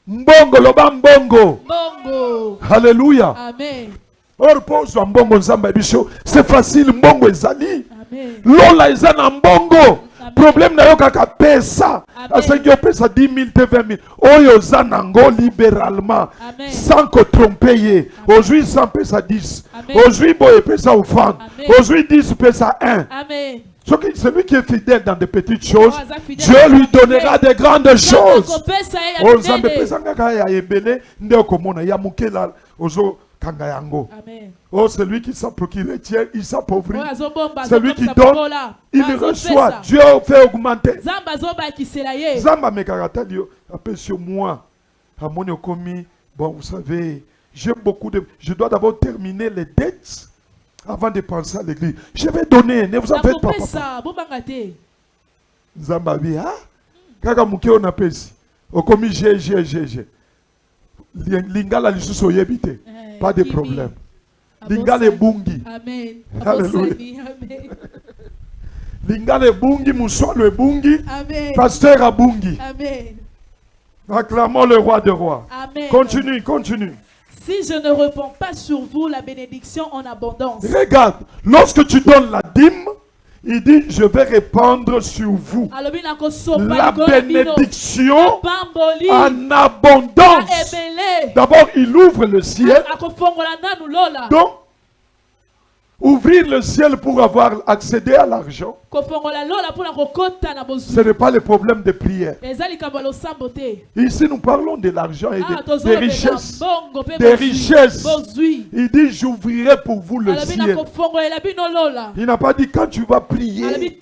Mbongo loba mbongo. Mbongo. Alléluia. Amen. Or pose mbongo nzamba biso, c'est facile mbongo ezali. Amen. Lola ezana mbongo. Amen. Problème na yo kaka pesa. Asengi pesa 10 000 te 20 000. Oyo zanango libéralement. Amen. Sans que tromper. Aujourd'hui 100 pesa 10. Amen. Aujourd'hui boye pesa offrande. Amen. Aujourd'hui 10 pesa 1. Amen. Celui qui est fidèle dans des petites choses, Oh, Dieu lui donnera des grandes choses. Amen. Oh, celui qui s'approche, tiens, il s'appauvrit. Celui qui donne, il reçoit. Dieu fait augmenter. Zamba me karatalio, appelle sur moi. À mon commis, bon, vous savez, j'ai beaucoup de. Je dois d'abord terminer les dettes avant de penser à l'église. Je vais donner, ne vous en faites pas. Zamba bi, ah, kaka muke on appelle si. Au commis, j'ai. Lingala lisuso yebite. Pas de problème. Lingale bungi. Amen. Alléluia. Lingale bungi, moussoir le bungi. Amen. Pasteur à bungi. Amen. Acclamons le roi des rois. Amen. Continue. Si je ne réponds pas sur vous la bénédiction en abondance. Regarde, lorsque tu donnes la dîme, il dit, je vais répandre sur vous la bénédiction en abondance. D'abord, il ouvre le ciel. Donc, ouvrir le ciel pour avoir accédé à l'argent, ce n'est pas le problème de prière. Ici, nous parlons de l'argent et des richesses. Des richesses. Il dit, j'ouvrirai pour vous le ciel. Il n'a pas dit, quand tu vas prier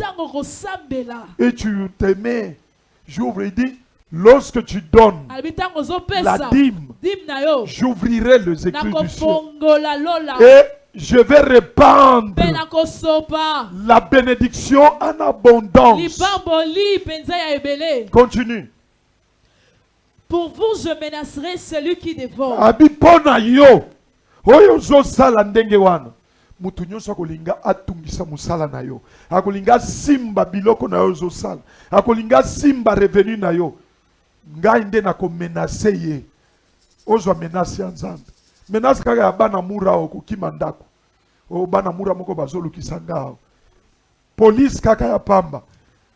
et tu t'aimes, j'ouvre. Il dit, lorsque tu donnes la dîme, j'ouvrirai les écrits du ciel. Et je vais répandre la bénédiction en abondance. Continue. Pour vous, je menacerai celui qui dévore. Abipona yo. Oyo zo sala ndenge wana. Mutu nyonso akolinga atungisa musala na yo. Akolinga simba biloko na yo zo sala. Akolinga simba revenu na yo. Ngai nde na ko menacer ye. Ozo menace ya Nzambe. Menace kaka ya bana mura okukima ndako. O bana mura moko bazolukisa ngao. Police kaka ya pamba.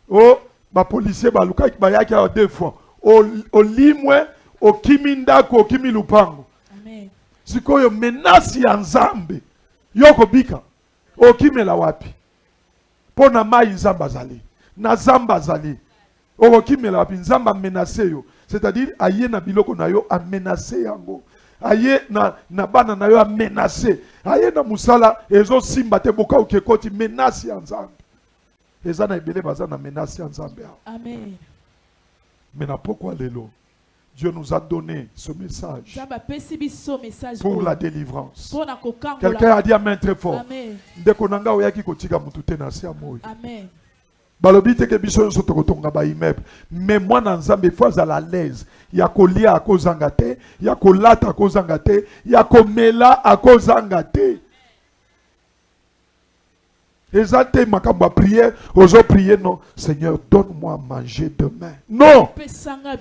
O ba policier baluka bayaki ya 2 fois. O limwe okimi ndako okimi lupango. Amen. Sikoyo menace ya Nzambe. Yoko bika. Okimela wapi? Pona mai Nzamba zali. Na Zamba zali. Okimela wapi? Nzamba menace yo. C'est-à-dire aye na biloko na yo a menacer yango. Aye na bana na yo a menacer. Aye na musala ezo simba te boka ukekoti menace ya Nzambe. Eza na ebele baza na menace ya Nzambe. Amen. Mais na pourquoi lelo? Dieu nous a donné ce message Nzambe apesi biso message pour oyo. la délivrance. Mpona kokangola. Quelqu'un a dit amen très fort. Amen. Ndeko nanga oyaki kotika mutu te na se ya moi. Amen. Balobi te ke biso nyonso tokotonga ba immeuble. Mais mwana nzambe il faut azala à l'aise. Ya kolia akozanga te, ya kolata akozanga te, ya komela akozanga te. Ezate makambo prière, ozo prier non, Seigneur, donne-moi à manger demain. Non.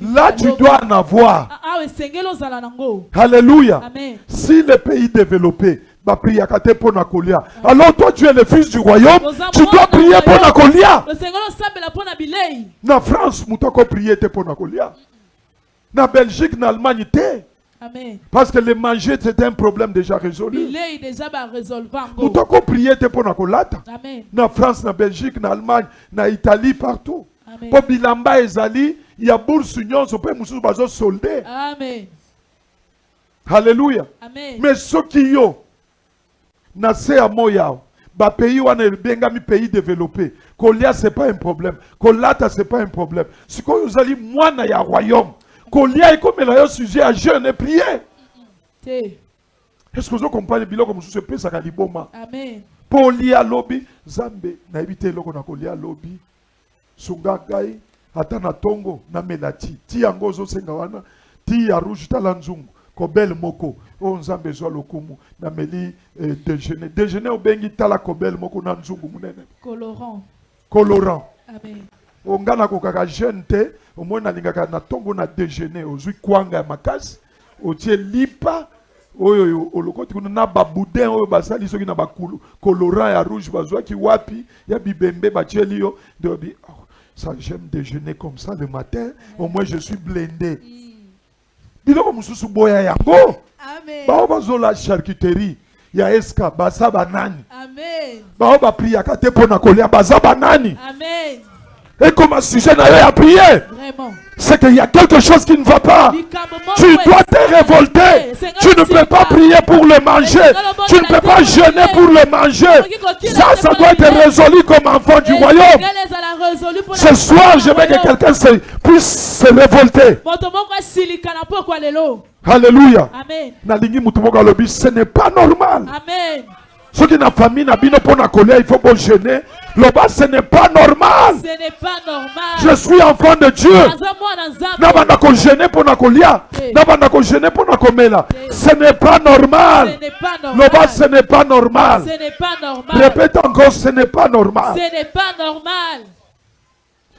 Là tu dois en avoir. Alléluia. Amen. Si les pays développés alors toi tu es le fils du royaume, tu dois prier pour Nakolia. Na France, moutako prier pour Nakolia. Na Belgique, na Allemagne, Amen. parce que le manger c'était un problème déjà résolu. Moutako prier pour Nakolata. Na France, na Belgique, na Allemagne, na Italie, partout. Pour Bilamba ezali, il y a bourse union, so pe mususu bazo soldé. Amen. Alléluia. Amen. Mais ceux qui yo na se ya moya ba pays wana bengami pays développé kolia c'est pas un problème, kolata c'est pas un problème. Si ko uzali mwana ya royaume kolia ikomela yo sujet à jeûne et prier. Est-ce que vous comprenez biloko mususu pesa ka liboma? Amen. Polia lobby zambe na ebite loko na kolia lobby sungagai ata na tongo na melati ti yango zo senga wana ti ya rouge talanzungu kobel moko o nzambe zwa lokumu na meli déjeuner obengi tala kobel moko na nzungu munene colorant. Amen. Ongana kokaka jeune te omona lingaka na tongo na déjeuner ozwi kwanga ya makasi otie lipa oyo olokoti kuna na baboudin oyo basali soki na bakulu colorant ya rouge bazwaki wapi ya bibembe batieli yo de ça j'aime déjeuner comme ça le matin au moins je suis blindé. Biloko mususu boya yango. Amen. Bao bazola charcuterie ya eska basa banani. Amen. Bao ba priya kate pona kolia basa banani. Amen. Et comme un sujet n'a à prier, c'est qu'il y a quelque chose qui ne va pas. Tu dois te révolter. Tu ne peux pas prier pour le manger. Tu ne peux pas jeûner pour le manger. Ça doit être résolu comme enfant du royaume. Ce soir, je veux que quelqu'un puisse se révolter. Alléluia. Amen. Ce n'est pas normal. Amen. Ceux qui n'ont famille, il faut pas jeûner. Là-bas, ce n'est pas normal. Ce n'est pas normal. Je suis enfant de Dieu. Ce n'est pas normal. Là-bas, ce n'est pas normal. Ce n'est pas normal. Répète encore, ce n'est pas normal. Ce n'est pas normal.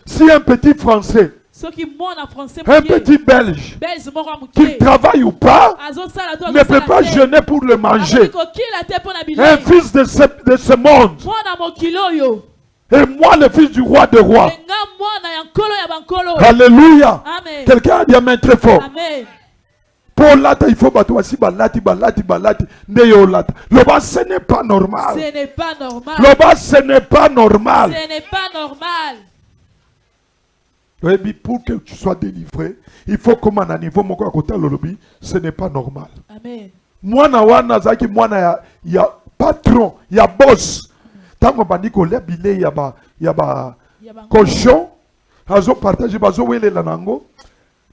Si un petit Français, un petit Belge, qu'il travaille ou pas, ne peut pas jeûner pour le manger. Un fils de ce monde. Et moi, le fils du roi des rois. Alléluia. Quelqu'un a dit amen très fort. Amen. Pour lata, il faut battre aussi balati. Le bas, ce n'est pas normal. Ce n'est pas normal. Le bas, ce n'est pas normal. Ce n'est pas normal. Oui, pour que tu sois délivré, il faut comme à un niveau, mon côté lobby, ce n'est pas normal. Amen. Moi, il y a patron, il y a boss. Tant qu'on dit qu'on l'a bilé, il y a cochon, azo partage, bazo wele lanango.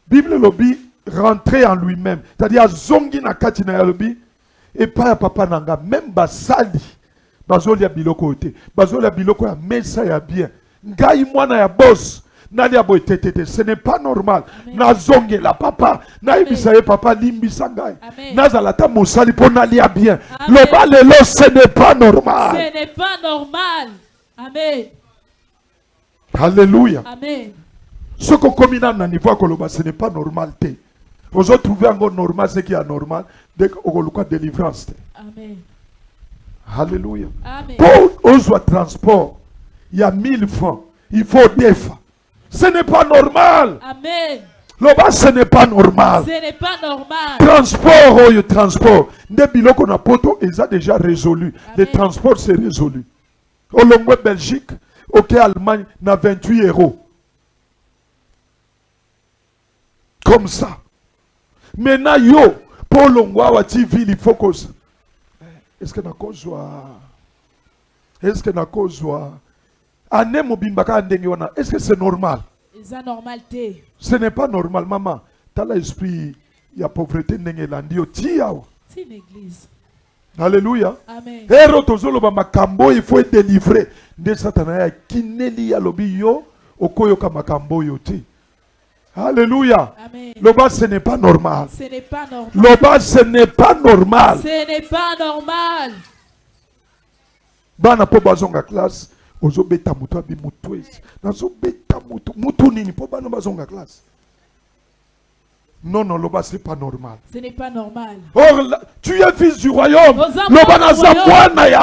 Bible lobby rentrer en lui-même, c'est-à-dire zongi na kati na lobby et pas papa nanga, même basali, bazo lia biloko ote, bazo lia biloko ya mesa ya bien. Ngai mwana ya boss. Ce n'est pas normal. Na zonge la papa, na ibisaye papa limbisa ngai. Na zalata mosali po na lia bien. Le bas lelo, ce n'est pas normal. Ce n'est pas normal. Amen. Alléluia. Amen. Ce qu'on commune à niveau koloba, ce n'est pas normal. Vous avez trouvé encore normal ce qui est normal dès qu'on a délivrance. Amen. Alléluia. Amen. Pour un transport, il y a 1000 francs. Il faut des francs. Ce n'est pas normal. Amen. Là-bas, ce n'est pas normal. Ce n'est pas normal. Transport, oh, le transport. Des bilans qu'on a poto, ils ont déjà résolu. Le transport, c'est résolu. Au Longue Belgique, ok, Allemagne, na 28 €. Comme ça. Maintenant, yo, pour Longwa, Wati ville, il faut que. Est-ce que na cause Est-ce que na cause est-ce que c'est normal? C'est normal. Ce n'est pas normal, maman. tala esprit ya pauvreté ndenge elandi yo tia awa. C'est une église. Alléluia. Amen. Ero tozoloba makambo il faut être délivré. Nde satana ya kineli ya lobi yo okoyoka makambo yo te. Alléluia. Amen. Loba ce n'est pas normal. Ce n'est pas normal. Loba ce n'est pas normal. Ce n'est pas normal. Bana po bazonga classe ozo beta mutu abi mutwezi. Nazo beta mutu nini po bana bazonga classe. Non, non, Loba, ce n'est pas normal. Ce n'est pas normal. Or, tu es fils du royaume. Loba na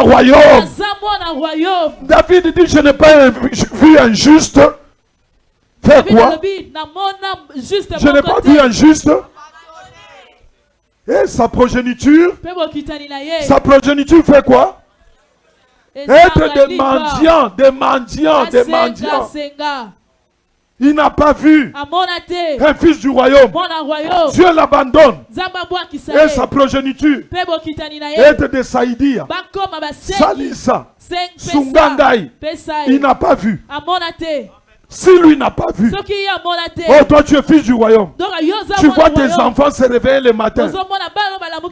royaume. David dit, je n'ai pas vu un juste. Faire quoi? Je n'ai pas vu un juste. Et sa progéniture fait quoi? Être des mendiants, des mendiants, des mendiants. Il n'a pas vu un fils du royaume. Dieu l'abandonne. Et sa progéniture être des Saïdia. Salisa. Sungandai. Il n'a pas vu. Si lui n'a pas vu, oh toi tu es fils du royaume. Tu vois tes enfants se réveiller le matin.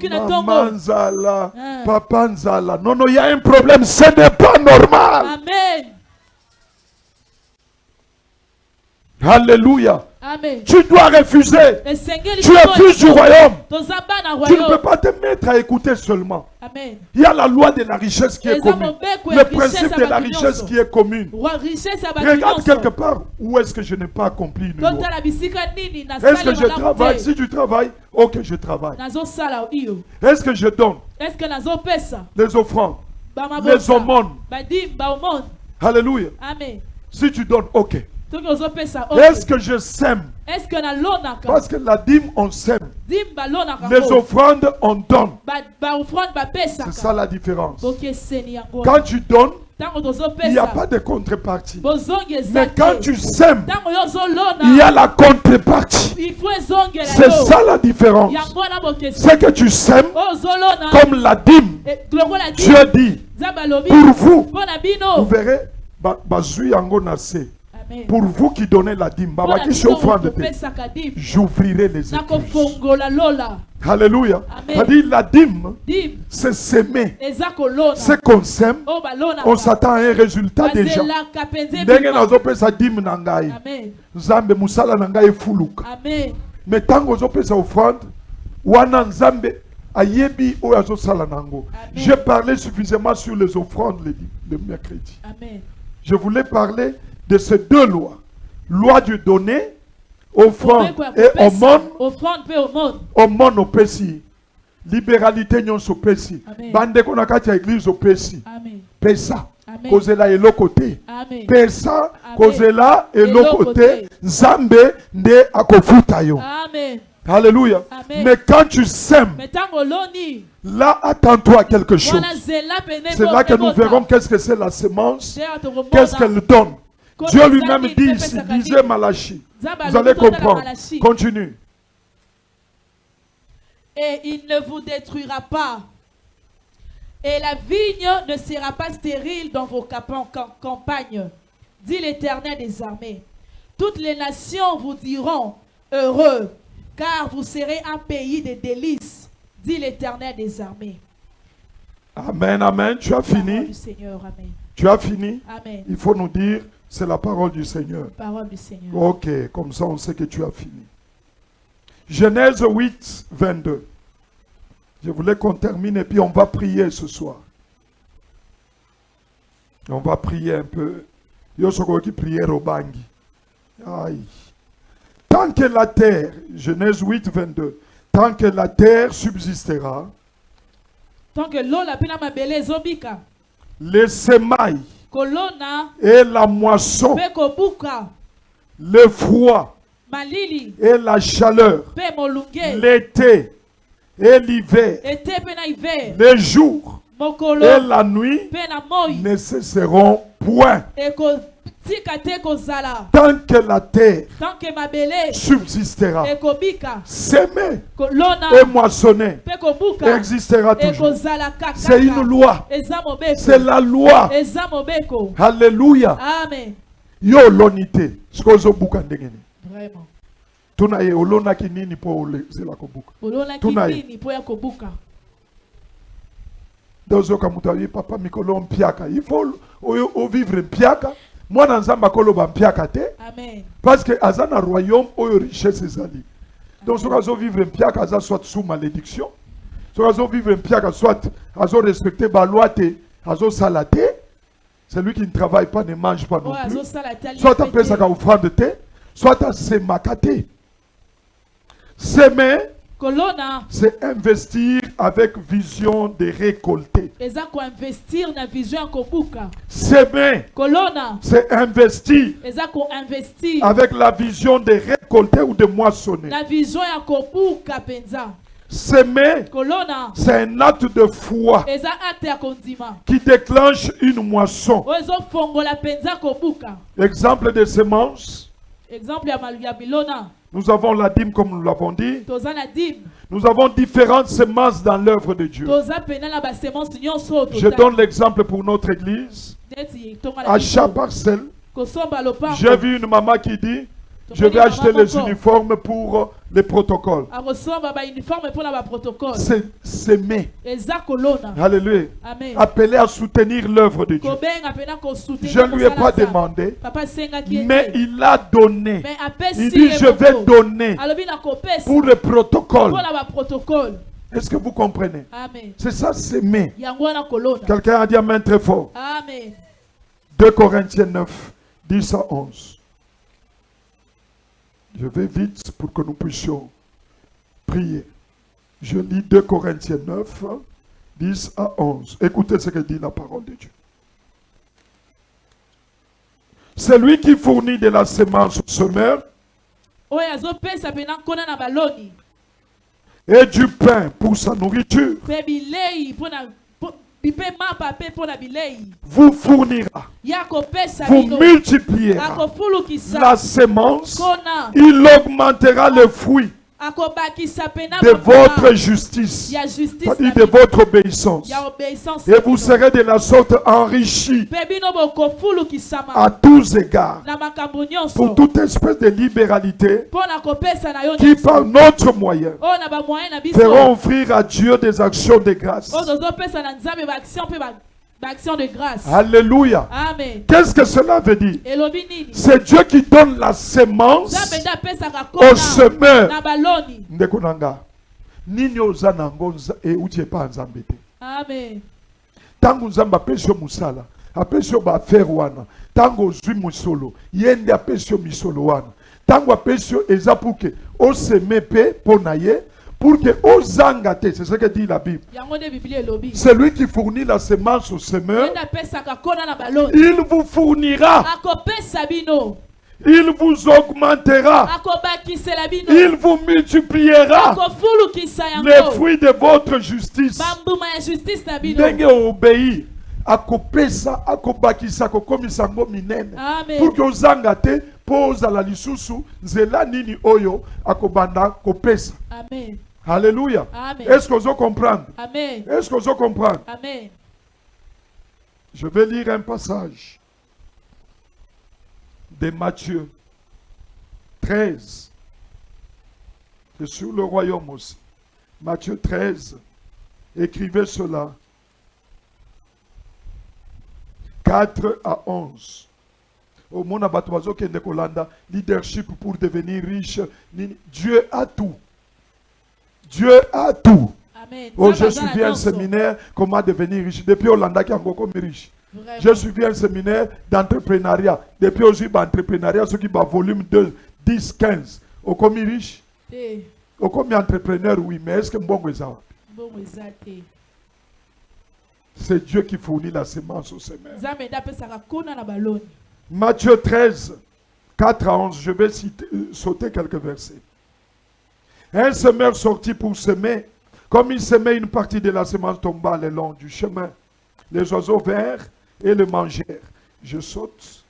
Maman Nzala, Papa Nzala. Non, non, il y a un problème. Ce n'est pas normal. Amen. Alléluia. Amen. Tu dois refuser. Tu es fils du royaume. Tu ne peux pas te mettre à écouter seulement. Amen. Il y a la loi de la richesse qui est commune. Le principe de la richesse qui est commune. Regarde quelque part où est-ce que je n'ai pas accompli une loi. Est-ce que je travaille? Si tu travailles, ok, je travaille. Est-ce que je donne les offrandes, les aumônes? Alléluia. Amen. Si tu donnes, ok. Est-ce que je sème? Parce que la dîme, on sème. Les offrandes, on donne. C'est ça la différence. Quand tu donnes, il n'y a pas de contrepartie. Mais quand tu sèmes, il y a la contrepartie. C'est ça la différence. C'est que tu sèmes comme la dîme. Dieu dit, pour vous, vous verrez, pour vous qui donnez la dîme, j'ouvrirai les écluses. Alléluia. C'est-à-dire la dîme, c'est s'aimer. C'est qu'on s'aime, on s'attend à un résultat déjà. Mais tant que vous offrande, j'ai parlé suffisamment sur les offrandes le mercredi. Je voulais parler de ces deux lois. Loi du donner, offrande et aumône. Aumône au Pessi. Libéralité nyon so Pessi. Bande kona kati ya église au Pessi. Pesa. Kozela et l'autre côté. Pesa. Kozela et l'autre côté. Zambe nde akofuta yo. Amen. Alléluia. Mais quand tu sèmes, là, attends-toi à quelque chose. C'est là que nous verrons qu'est-ce que c'est la semence, qu'est-ce qu'elle donne. Dieu lui-même dit ici, lisez Malachi. Vous allez comprendre. Continue. Et il ne vous détruira pas. Et la vigne ne sera pas stérile dans vos campagnes, dit l'Éternel des armées. Toutes les nations vous diront heureux, car vous serez un pays de délices, dit l'Éternel des armées. Amen, amen. Tu as fini? Du Seigneur, amen. Tu as fini? Amen. Il faut nous dire, c'est la parole du Seigneur. Parole du Seigneur. Ok, comme ça on sait que tu as fini. Genèse 8, 22. Je voulais qu'on termine et puis on va prier ce soir. On va prier un peu. Yosoko qui prière au bangi. Aïe. Tant que la terre, Genèse 8, 22, tant que la terre subsistera, tant que l'eau la pina mabele zobika, les semailles kolona et la moisson, le froid malili et la chaleur, l'été et l'hiver, les jours et la nuit ne cesseront point. Tant que la terre subsistera, s'aimer et moissonner existera toujours. C'est une loi. C'est la loi. Alléluia. Amen. Yo l'unité. Vraiment. Tuna ye olona kinini po olezela kobuka. olona Tunaye. kinini po ya kobuka. Dozoka mutayi papa mikolo mpiaka. Il faut o vivre mpiaka. Moi dans nzamba koloba mpiaka te. Amen. Parce que azana royaume oyo richesse ezali. Donc ce qu'on vivre mpiaka aza soit sous malédiction. Ce qu'on vivre mpiaka soit azo respecter ba loi te, azo salate. Celui qui ne travaille pas ne mange pas non Oyo plus. azosala te, Soit à pesa ka offrande te, soit à semaka te. Semer, kolona c'est investir avec vision de récolter. eza koinvestir na vision ya kobuka. Semer, Kolona c'est investir eza koinvestir avec la vision de récolter ou de moissonner. na vision ya kobuka penza. Semer, Kolona c'est un acte de foi eza acte ya kondima qui déclenche une moisson. oyo ezofongola penza kobuka. Exemple de semence, Exemple ya bilona nous avons la dîme comme nous l'avons dit. toza na dîme, Nous avons différentes semences dans l'œuvre de Dieu. toza pena na basemence nyonso oyo Je donne l'exemple pour notre église. neti tonga na À biso. chaque parcelle, Kosomba lopango j'ai vu une maman qui dit, je vais acheter les uniformes pour les protocoles. akosomba ba uniforme mpona ba protocole C'est s'aimer. eza kolona. Alléluia. Amen. Appelé à soutenir l'œuvre de Dieu. Kobenga pena kosoutenir Je ne lui ai kosala pas nzambe. demandé, Papa asengaki mais ete il a donné. mais apesi Il dit, ye je vais moko. donner alobi na kopesa pour le protocole. mpona ba protocole. Est-ce que vous comprenez? Amen. C'est ça, s'aimer. Yango wana kolona. Quelqu'un a dit amen très fort. Amen. 2 Corinthiens 9, 10 à 11. Je vais vite pour que nous puissions prier. Je lis 2 Corinthiens 9, 10 à 11. Écoutez ce que dit la parole de Dieu. Celui qui fournit de la semence au semeur Oyo azopesa pena nkona na baloni et du pain pour sa nourriture mpe bilei mpona mpe mapa mpe mpona bilei vous fournira, ya kopesa vous bino multipliera akofulukisa la semence, nkona il augmentera le fruit akobakisa pena de bambuma votre justice, ya justice c'est-à-dire na de bino, votre obéissance. ya obéissance Et na vous bino. serez de la sorte enrichis mpe bino bokofulukisama à tous égards na makambo pour nyonso toute espèce de libéralité mpona kopesa na yo qui par nyonso notre moyen oyo na bamoyen na biso feront offrir à Dieu des actions de grâce. oyo tozopesa na nzambe baaction mpe baaction de grâce. Alléluia. Amen. Qu'est-ce que cela veut dire? elobi nini C'est Dieu qui donne la semence nzambe nde apesaka au kona semeur. na baloni. Ndeko nanga, nini oza nango euti epa nzambe te. Amen. Tango nzambe apesi yo musala, apesi yo baaffaire wana, tango ozwi misolo, ye nde apesi yo misolo wana. Tango apesi yo eza pour que oseme pe mpo na ye, pour que ozanga te. C'est ce que dit la Bible. Yango nde Biblia elobi. Celui qui fournit la semence au semeur, Nde apesaka kona na baloni. il vous fournira, Akopesa bino. il vous augmentera, Akobakisela bino. il vous multipliera Akofulukisa les yango. fruits de votre justice. Bambuma ya justice na bino. Ndenge obéi, akopesa, akobakisa, akokomisa ngo minene. Amen. Pour que ozanga te, po ozala lisusu, nzela nini oyo, akobanda kopesa. Amen. Alléluia. Amen. Est-ce que vous comprenez? Amen. Est-ce que vous comprenez? Amen. Je vais lire un passage de Matthieu 13. C'est sur le royaume aussi. Matthieu 13. Écrivez cela. 4 à 11. Au monde abattoiseau qui est Kolanda, leadership pour devenir riche. Dieu a tout. Dieu a tout. Amen. Oh, je Nzambe suivi un nyonso. séminaire comment devenir riche. Depuis Hollanda qui a encore comme riche. Vraiment. J'ai suivi un séminaire d'entrepreneuriat. Depuis aujourd'hui, l'entrepreneuriat, ce qui va volume 2, 10, 15. Au comme riche, Te. au comme entrepreneur, oui, mais est-ce que bon ça? Bongo eza te. C'est Dieu qui fournit la semence au semeur. Nzambe nde apesaka kona na baloni. Matthieu 13, 4 à 11, je vais sauter quelques versets. Un semeur sortit pour semer. Comme il semait, une partie de la semence tomba le long du chemin. Les oiseaux vinrent et le mangèrent. Je saute.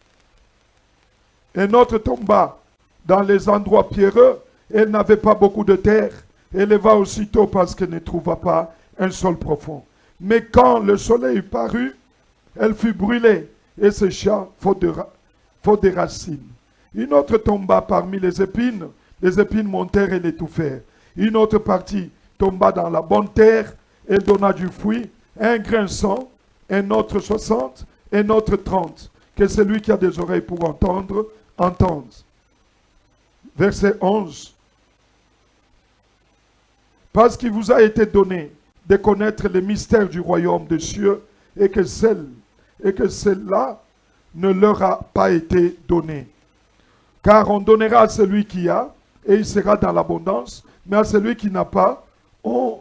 Un autre tomba dans les endroits pierreux. Elle n'avait pas beaucoup de terre. Elle leva aussitôt parce qu'elle ne trouva pas un sol profond. Mais quand le soleil parut, elle fut brûlée et sécha faute de racines. Une autre tomba parmi les épines, Les épines montèrent et l'étouffèrent. Une autre partie tomba dans la bonne terre et donna du fruit, un grain 100, un autre 60, un autre 30. Que celui qui a des oreilles pour entendre, entende. Verset 11. Parce qu'il vous a été donné de connaître les mystères du royaume des cieux et que cela ne leur a pas été donné. Car on donnera à celui qui a et il sera dans l'abondance, mais à celui qui n'a pas, on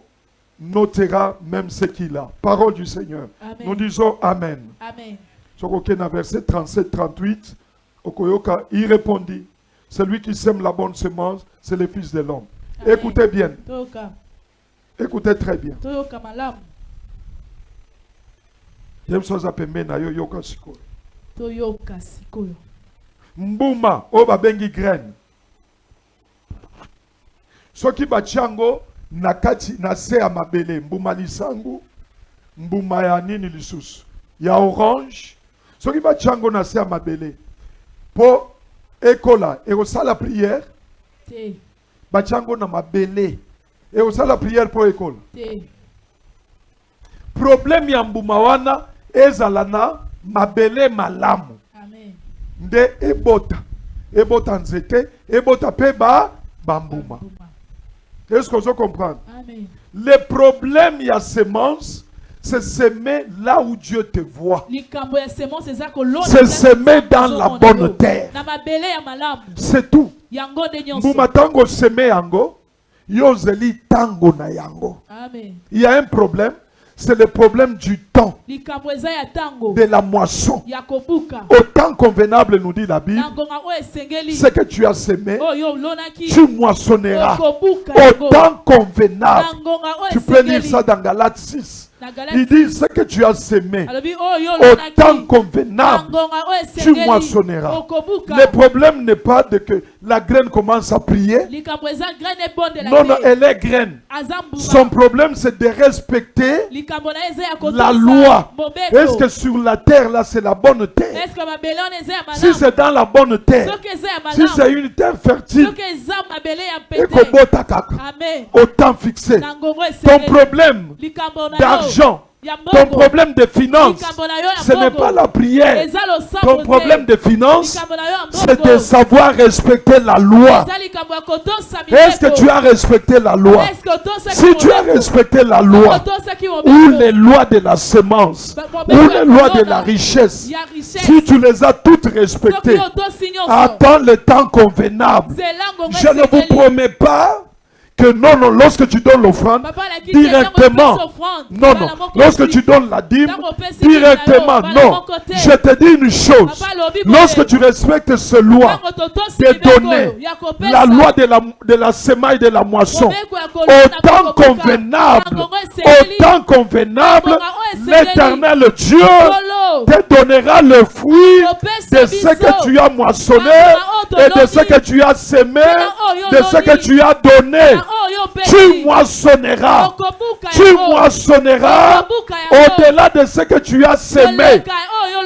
notera même ce qu'il a. Parole du Seigneur. Amen. Nous disons Amen. Amen. Dans verset 37-38, Okoyoka, il répondit, celui qui sème la bonne semence, c'est le Fils de l'homme. Amen. Écoutez bien. Toyoka. Écoutez très bien. Toyoka malamu. Toyoka sikoyo. Mbuma, oba bengi graine. Soki bachango nakati na se ya mabele, mbuma lisangu, mbuma ya nini lisusu, ya orange. Soki bachango na se ya mabele, po ekola, ekosala prière, Te. bachango na mabele, ekosala prière po ekola. Te. Problème ya mbuma wana ezala na mabele malamu. Amen. Nde ebota nzete, ebota pe bambuma. Est-ce que vous comprenez? Amen. Le problème il y a semence, c'est semer là où Dieu te voit. C'est semer dans la bonne terre. C'est tout. Mbuma tango semer yango, yozeli tango na yango. Amen. Il y a un problème. C'est le problème du temps, de la moisson. Au temps convenable, nous dit la Bible, ce que tu as semé, tu moissonneras. Au temps convenable. Tu peux lire ça dans Galates 6. Il dit ce que tu as semé, au temps convenable, tu moissonneras. Le problème n'est pas de que la graine commence à prier. Non, non, elle est graine. Son problème, c'est de respecter la loi. Est-ce que sur la terre, là, c'est la bonne terre? Si c'est dans la bonne terre, si c'est une terre fertile, au temps fixé, ton problème d'argent, ton problème de finance, ce n'est pas la prière. Ton problème de finance, c'est de savoir respecter la loi. Est-ce que tu as respecté la loi? Si tu as respecté la loi, ou les lois de la semence, ou les lois de la richesse, si tu les as toutes respectées, attends le temps convenable. Je ne vous promets pas que non, non, lorsque tu donnes l'offrande, directement, non, non, lorsque tu donnes la dîme, directement, non. Je te dis une chose, lorsque tu respectes ce loi de donner, la loi de la semaille de la moisson, au temps convenable, l'Éternel Dieu te donnera le fruit de ce que tu as moissonné et de ce que tu as semé, de ce que tu as donné. Tu moissonneras. Tu moissonneras au-delà de ce que tu as semé.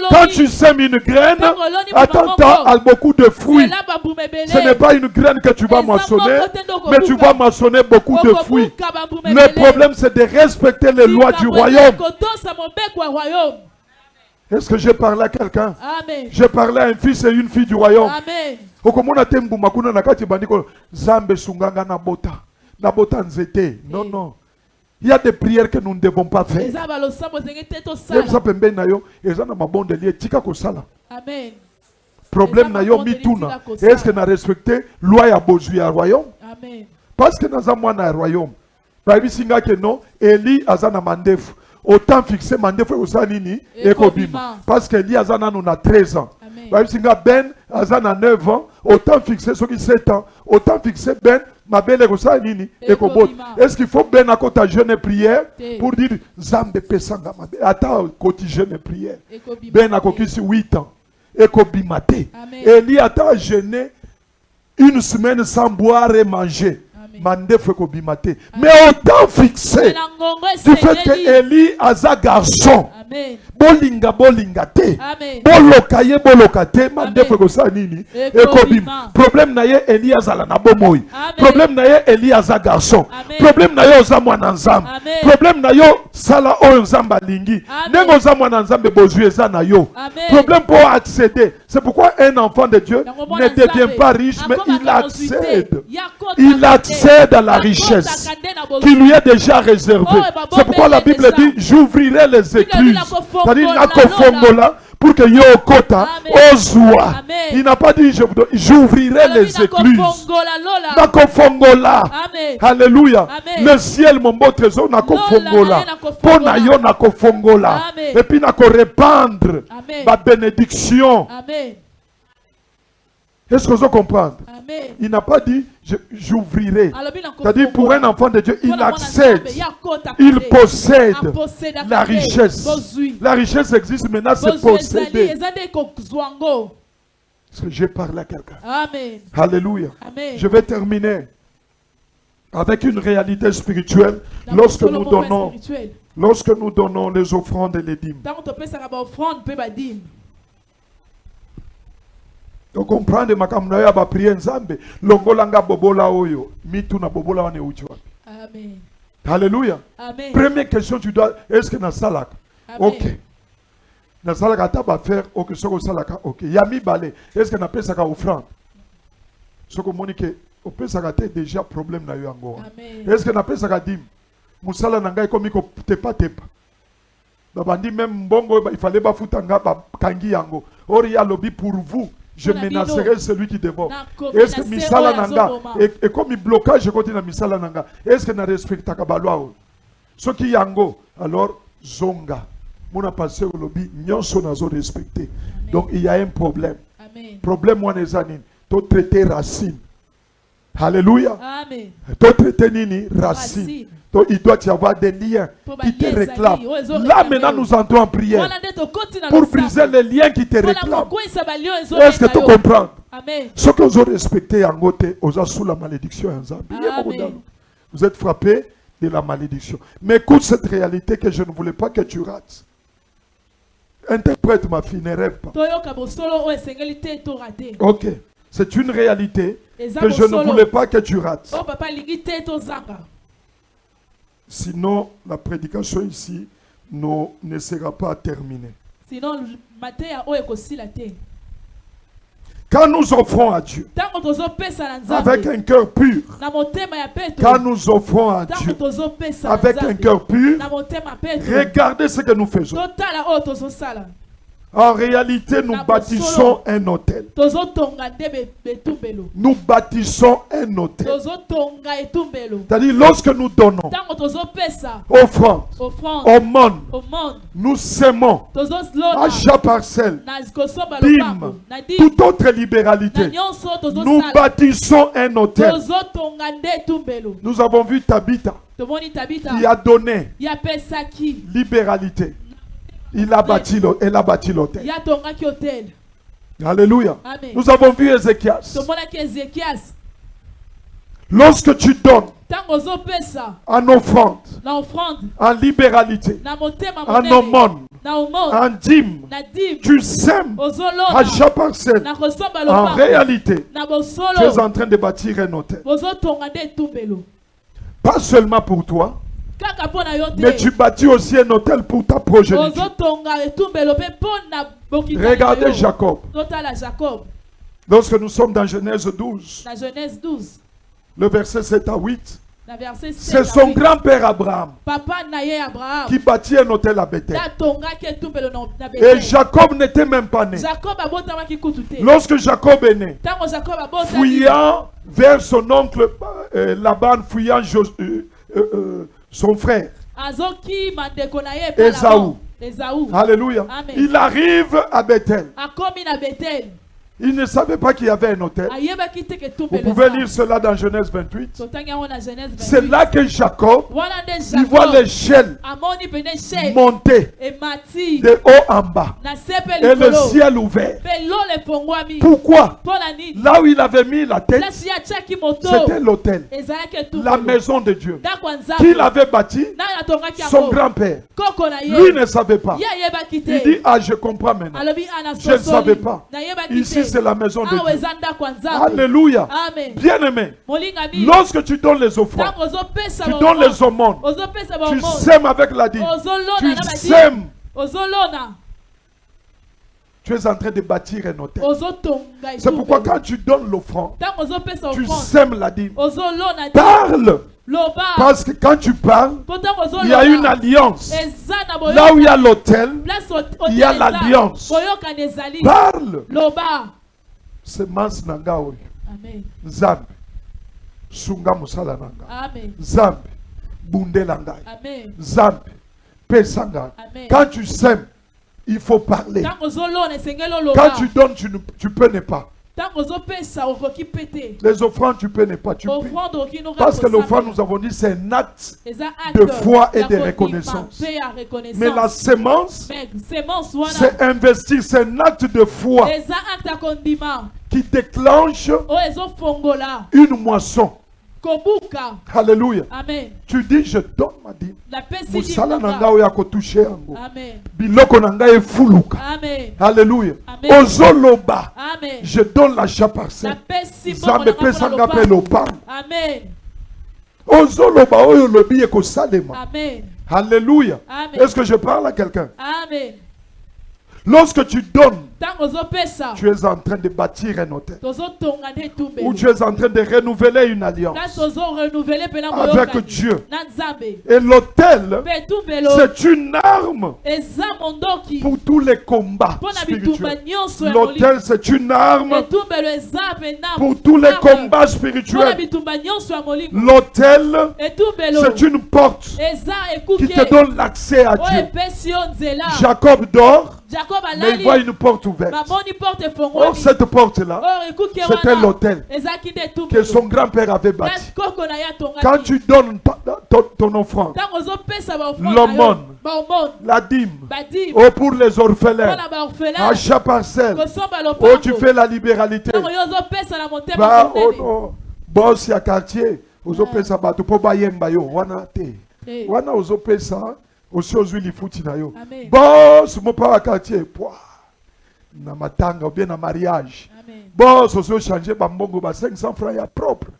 Quand tu sèmes une graine, attends, à beaucoup de fruits. Ce n'est pas une graine que tu vas moissonner, mais tu vas moissonner beaucoup de fruits. Le problème, c'est de respecter les lois du royaume. Est-ce que j'ai parlé à quelqu'un? J'ai parlé à un fils et une fille du royaume. Amen. Non, non. Il y a des prières que nous ne devons pas faire. Amen. Problème na yo mituna. Est-ce que na respecté loi ya bozu ya royaume? Amen. Parce que dans un mois na royaume. Baby singa que non, Eli azana mandefu. Autant fixé mandefu osanini ekobima. Parce que Eli azana nous na 13 ans. Baby singa Ben azana 9 ans, autant fixé ceux qui 7 ans, autant fixé Ben ma belle osanini ekobot. Est-ce qu'il faut Ben à côté jeûne prière pour dire Zambe pesanga ma belle. Attends côté jeûne prière. Ben à côté 8 ans. Ekobimate. Eli a jeûné une semaine sans boire et manger. Mande feko bimate. Mais au temps fixé, du fait que Eli aza garçon. Amen. Bolinga te. Amen. Bolokaye bolokate. Mande feko sa nini. Ekobim. Problème na ye Eli azala na bomoy. Problème na ye Eli aza garçon. Problème na yo oza mwana nzambe. Problème na yo sala oyo nzambe alingi. Ndenge oza mwana nzambe bozwi eza na yo. Problème pour accéder. C'est pourquoi un enfant de Dieu ne devient pas riche, mais il accède. Il accède à la richesse qui lui est déjà réservée. C'est pourquoi la Bible dit, j'ouvrirai les écluses. C'est-à-dire, nakofongola, pour que yo kota ozwa. Il n'a pas dit, j'ouvrirai les écluses. Nakofongola. Alléluia. Le ciel, mon beau trésor, nakofongola. Pona yo nakofongola. Et puis nako répandre ma bénédiction. Est-ce que vous comprenez? Il n'a pas dit j'ouvrirai. C'est-à-dire pour un enfant de Dieu, il accède, il possède la richesse. La richesse existe maintenant, c'est posséder. Parce que j'ai parlé à quelqu'un. Alléluia. Je vais terminer avec une réalité spirituelle lorsque nous donnons les offrandes et les dîmes. Donc comprendre makamna ya ba prier nzambe longolanga bobola oyo mitu na bobola wane uchi wapi. Amen. Alléluia. Amen. Première question tu dois est-ce que na salaka? OK. Na salaka ta ba faire OK soko salaka OK. Yami balé est-ce que na pesa ka offrande? Soko monique o pesa ka te déjà problème na yo yango. Est-ce que na pesa ka dim? Musala na ngai komiko tepa. Babandi même mbongo il fallait ba futanga ba kangi yango. Ori ya lobby pour vous. Je menacerai celui qui dévore. Est-ce que misala nanga et comme il blocage je continue misala nanga. Est-ce que na respecta kabalwa? Ce qui yango alors zonga. Mon passé au lobby nyonso nazo respecté. Donc il y a un problème. Amen. Problème moi les anines. To traiter racine. Alléluia. Amen. To traiter nini racine. Il doit y avoir des liens qui te réclament. Là maintenant nous entrons en prière pour briser les liens qui te réclament. Est-ce que tu comprends? Ce que vous avez respecté en côté, vous avez sous la malédiction. Vous êtes frappé de la malédiction. Mais écoute cette réalité que je ne voulais pas que tu rates. Interprète ma fille, ne rêve pas. Ok. C'est une réalité que je ne voulais pas que tu rates. Sinon, la prédication ici ne sera pas terminée. Quand nous offrons à Dieu avec un cœur pur, quand nous offrons à Dieu avec un cœur pur, regardez ce que nous faisons. En réalité, nous bâtissons un hôtel. Nous bâtissons un hôtel. C'est-à-dire, lorsque nous donnons offrande au monde, nous sémons à chaque parcelle, dîme, toute autre libéralité. Nous bâtissons un hôtel. Nous avons vu Tabitha qui a donné libéralité. Elle a bâti l'hôtel. Alléluia. Amen. Nous avons vu Ézéchias. Lorsque tu donnes en offrande, en libéralité, en aumône, en dîme, tu sèmes à chaque parcelle. En réalité, tu es en train de bâtir un hôtel. Pas seulement pour toi, mais tu bâtis aussi un hôtel pour ta progéniture. Regardez Jacob. Lorsque nous sommes dans Genèse 12, le verset 7 à 8, c'est son grand-père Abraham qui bâtit un hôtel à Bethel. Et Jacob n'était même pas né. Lorsque Jacob est né, fuyant vers son oncle Laban, fuyant son frère Ésaü. Alléluia. Amen. Il arrive à Bethel. Il ne savait pas qu'il y avait un autel. ayebaki te ke Vous tumbelo pouvez eza. lire cela dans Genèse 28. Totangi yango na Genèse C'est 28. là que Jacob, Wana nde il voit Jacob l'échelle amoni pene shei monter emati de haut en bas na sepe et le likolo ciel ouvert. pe lo efongwami Pourquoi? mpona nini Là où il avait mis la tête, place ya atiaki moto c'était l'autel, ezalaki la etumbelo maison de Dieu, ndako ya qu'il nzambe avait bâti nani atongaki son yango grand-père. koko na Lui ye ne savait pas. ye ayebaki Il te dit, ah, je comprends maintenant. alobi ana Je ne savais sosoli pas. nayebaki Ici, c'est te la maison de awa Dieu. eza ndako ya nzambe Alléluia. amen Bien-aimé, molingami lorsque tu donnes les offrandes, ntango ozopesa tu donnes les aumônes, ozopesa tu baomone sèmes avec la dîme, ozolona tu na badini sèmes, ozolona tu es en train de bâtir un hôtel. ozotonga C'est pourquoi quand tu donnes l'offrande, ntango ozopesa tu offrande sèmes la dîme. ozolona Parle, loba parce que quand tu parles, mpo ntango il y a une ozolona alliance. eza na Là où il y a boyokani l'autel, place il y a l'alliance. boyokani ezali parle. loba Semence nanga oyo. amen Nzambe. Sunga musala nanga. amen Nzambe. Bundela ngai. amen Nzambe. Pesa ngai. amen Quand tu sèmes, il faut parler. ntango ozolona esengeli Quand oloba tu donnes, tu peux ne pas. ntango ozopesa okoki pe te Les offrandes, tu peux ne pas. Tu peux. offrande okoki noka Parce que l'offrande, kosambela. nous avons dit, c'est un acte. eza de acte foi et ya de kondima reconnaissance. mpe ya Mais la reconnaissance sémence, mais semence wana c'est investir. C'est un acte de foi eza acte ya kondima qui déclenche oyo ezofongola une moisson. kobuka Alléluia. amen Tu dis, je donne ma dîme. napesi Musala liloba. nanga oyo akotouche yango. amen Biloko nanga efuluka. amen Alléluia. Amen. Ozoloba. amen Je donne l'achat parcelle. napesi mbongo Nzambe na nga pesa mpona nga pe lopango. lopango. amen Ozoloba oyo lobi ekosalema. amen Alléluia. Amen. Est-ce que je parle à quelqu'un? amen Lorsque tu donnes, ntango ozopesa tu es en train de bâtir un hôtel. tozotonga nde Ou etumbelo tu es en train de renouveler une alliance place tozorenouveler mpena avec boyokani Dieu. na nzambe Et l'autel, mpe etumbelo c'est une arme eza mondoki pour tous les combats mpona bitumba spirituels. nyonso ya L'autel, molimo c'est une arme etumbelo eza mpena pour tous les arme combats mpona spirituels. bitumba nyonso ya molimo L'autel, etumbelo c'est une porte eza qui ekuke te donne l'accès à oyo Dieu. epesi yo nzela Jacob dort, jacob mais il voit alali une porte ouverte. mamoni porte Or, efongwami cette porte-là, oyo ekuke c'était wana l'autel ezalaki nde que son etumbelo grand-père avait bâti. place koko na ye Quand atongaki tu donnes ton offrande, ntango ozopesa L'aumône. baomone la dîme, badime oh, pour les orphelins, mpona baorphelin achat parcelle, kosomba oh, tu lopango fais la libéralité. ntango yo ozopesa na motema Bah, oh monene non, boss ya quartier, ozopesa bato po bayemba yo, wana te. Eh, Wana ozopesa, osi ozwi lifuti na yo. Amen. Boss, mopa wa quartier, pwa, na matanga ou bien na mariage. amen Boss, ozo changer bambongo ba 500 francs ya propre.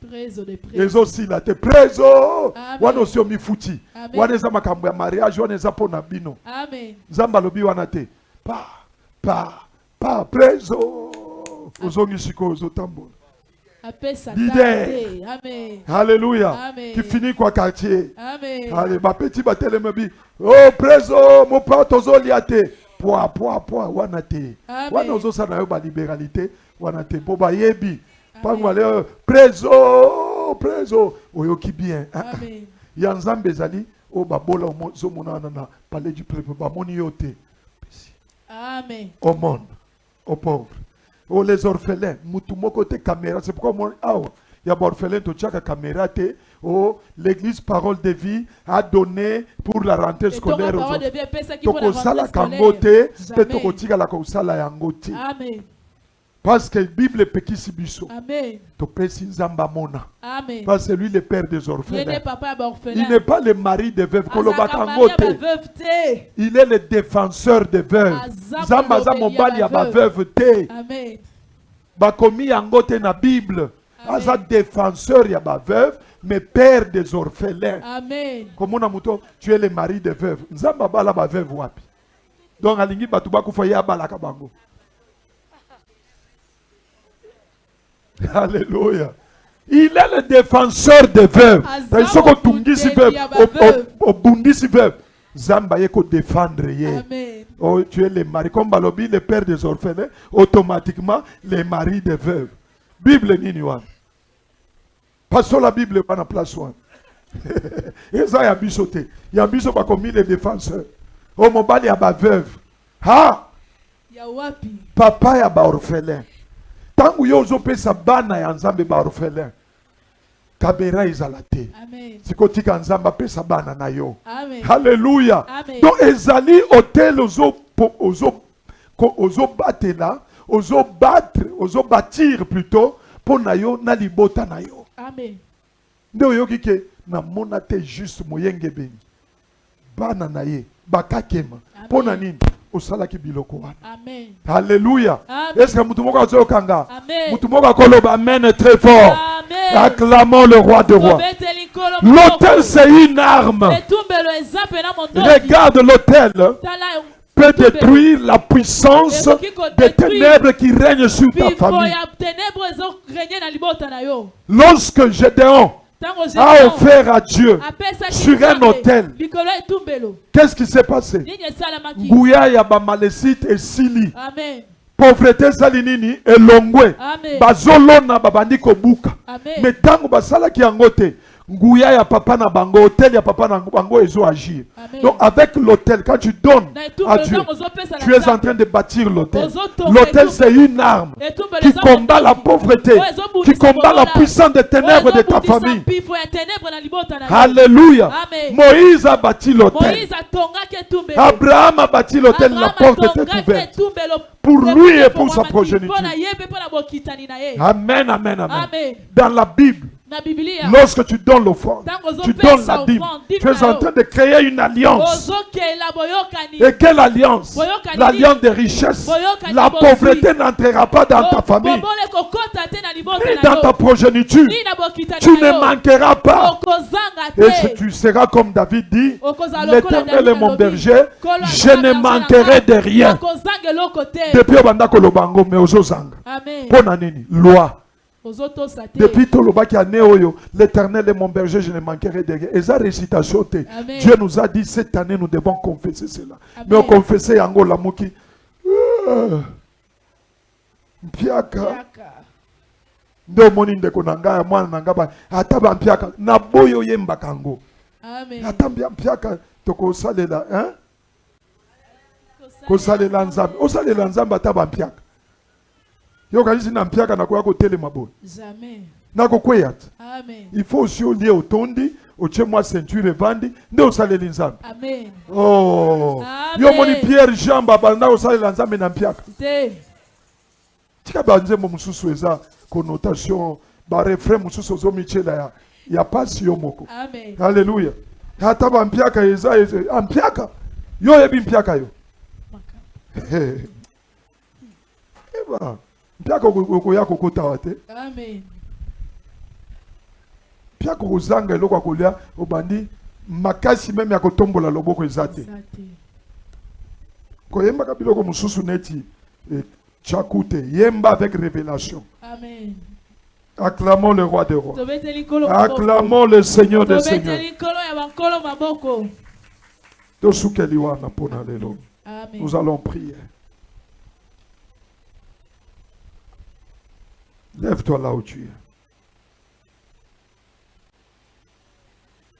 preso de preso Ezo sila te prezo. Amen. Wana osi omifuti. Amen. Wana eza makambo ya mariage, wana eza po na bino. amen Nzamba lobi wana te. Pa prezo. Ozongi siko ozotambola. apesa Leader. te amen Alléluia. Amen. Qui finit quoi quartier. amen Allez, ma petit bateleme bi. Oh prezo, mon pa tozolia te. Poa wana te. Amen. Wana ozo na yo ba libéralité, wana te po ba yebi. Pango ale prezo. Oyoki bien. amen Ya nzambe ezali o babola zo monana na palais du peuple ba moni yo te. amen Au monde, aux pauvres. Oh, les orphelins, mutumoko te caméra. C'est pourquoi moi, il y a des orphelins qui ont caméra. Oh, l'église Parole de Vie a donné pour la rentrée scolaire. parole de vie epesaki mpona Tokosala rentrée kango te, scolaire. pe Jamais. tokotikala kosala yango te. amen Parce que la Bible epekisi biso. amen Topesi nzamba mona. amen Parce que lui le père des ye nde orphelins. papa ya Il baorphelin n'est pas le mari des veuves. Kolobaka azalaka yango mari ya te. baveuve te Il est le défenseur des veuves. Aza Nzamba aza molobeli ya mobali ya baveuve. baveuve te. amen Bakomi yango te na Bible. Amen. Aza défenseur ya baveuve, mais père des orphelins. amen Komona muto, tu es le mari des veuves. Nzamba bala baveuve wapi. Donc alingi batu bakufa ye abalaka bango. Alléluia. Il est le défenseur des veuves. Aza Tandis que tungisi mobundeli veuve, ya baveuve. obundisi veuve. Zamba ye ko défendre ye. amen Oh, tu es le mari. Comme Balobi, le père des orphelins, automatiquement, les maris des veuves. Bible nini wana. Passons la Bible wana place wana. Et ça, il y a bisoté. Il y a biso bakomi les défenseurs. Oh, mobali ya ba veuve. Ha! Ya wapi? Papa ya ba orphelin. Tangu yo ozopesa bana ya Nzambe ba orphelin. Kabera ezala te. Amen. Sikotika Nzambe apesa bana na yo. Amen. Alléluia. Amen. Donc ezali hôtel ozo batela, ozo bâtir plutôt pour na yo na libota na yo. Amen. Nde oyoki ke na mona te juste moyenge bengi. Bana na ye bakakema. Pona nini? Osalaki biloko wana. Amen. Alléluia. Amen. Est-ce que mutu moko azokanga? Amen. Mutu moko akoloba amen très fort. Amen. Acclamons le roi des rois. L'autel c'est une arme. Regarde l'autel peut détruire la puissance des ténèbres qui règnent sur ta famille. Lorsque Gédéon a offert à Dieu sur un autel, qu'est-ce qui s'est passé? Ngouya ya ba malécite et sili. Amen. Pauvreté salinini elongwe. Bazolona babandi kobuka. Mais tango basala ki angote. Ngouya ya papa na bango, hôtel ya papa na bango ezo agir. Donc avec l'hôtel, quand tu donnes à Dieu, tu es en train de bâtir l'hôtel. L'hôtel c'est une arme qui combat la pauvreté, qui combat la puissance des ténèbres de ta famille. Alléluia. Moïse a bâti l'autel. Abraham a bâti l'autel, la porte était ouverte pour lui et pour sa progéniture. Amen, amen, amen. Dans la Bible, lorsque tu donnes l'offrande, tu donnes la dîme, tu es en train de créer une alliance. Et quelle alliance? L'alliance des richesses. La pauvreté n'entrera pas dans ta famille, ni dans ta progéniture. Tu ne manqueras pas. Et tu seras comme David dit, l'Éternel est mon berger, je ne manquerai de rien. Depuis Obanda Kolobango, mais Ozozanga. Pona nini? Loi. Depuis Tolobaki à Néoyo, l'Éternel est mon berger, je ne manquerai de rien. Et ça, récitation, Dieu nous a dit cette année, nous devons confesser cela. Amen. Mais on confessait Angola Mouki. Mpiaka. Ndo moni ndeko nanga mwana nanga ba ataba mpiaka na boyo yemba kango. Amen. Atambia mpiaka toko salela, hein? Ko salela nzambe. O salela nzambe ataba mpiaka. Yo kanisi na mpiaka na kwa ko telema bo. Jamais. Na ko kweyat. Amen. Il faut aussi lier au tondi, au tchemwa ceinture vandi, ndo salela nzambe. Amen. Oh. Amen. Yo moni Pierre Jean baba na o salela nzambe na mpiaka. Tika banze mo mususu eza connotation ba refrain mususu zo michela ya pasi yo moko. Amen. Alléluia. Hata ba mpiaka eza mpiaka. Yo yebi mpiaka yo. Eba. Mpiaka okoya kokota wate. Amen. Mpiaka kozanga eloko akolia obandi makasi meme ya kotombola loboko ezate. Koyemba kabiloko mususu neti Tchakute, yemba avec révélation. Amen. Acclamons le roi des rois. Acclamons le Seigneur des seigneurs. Nous allons prier. Lève-toi là où tu es.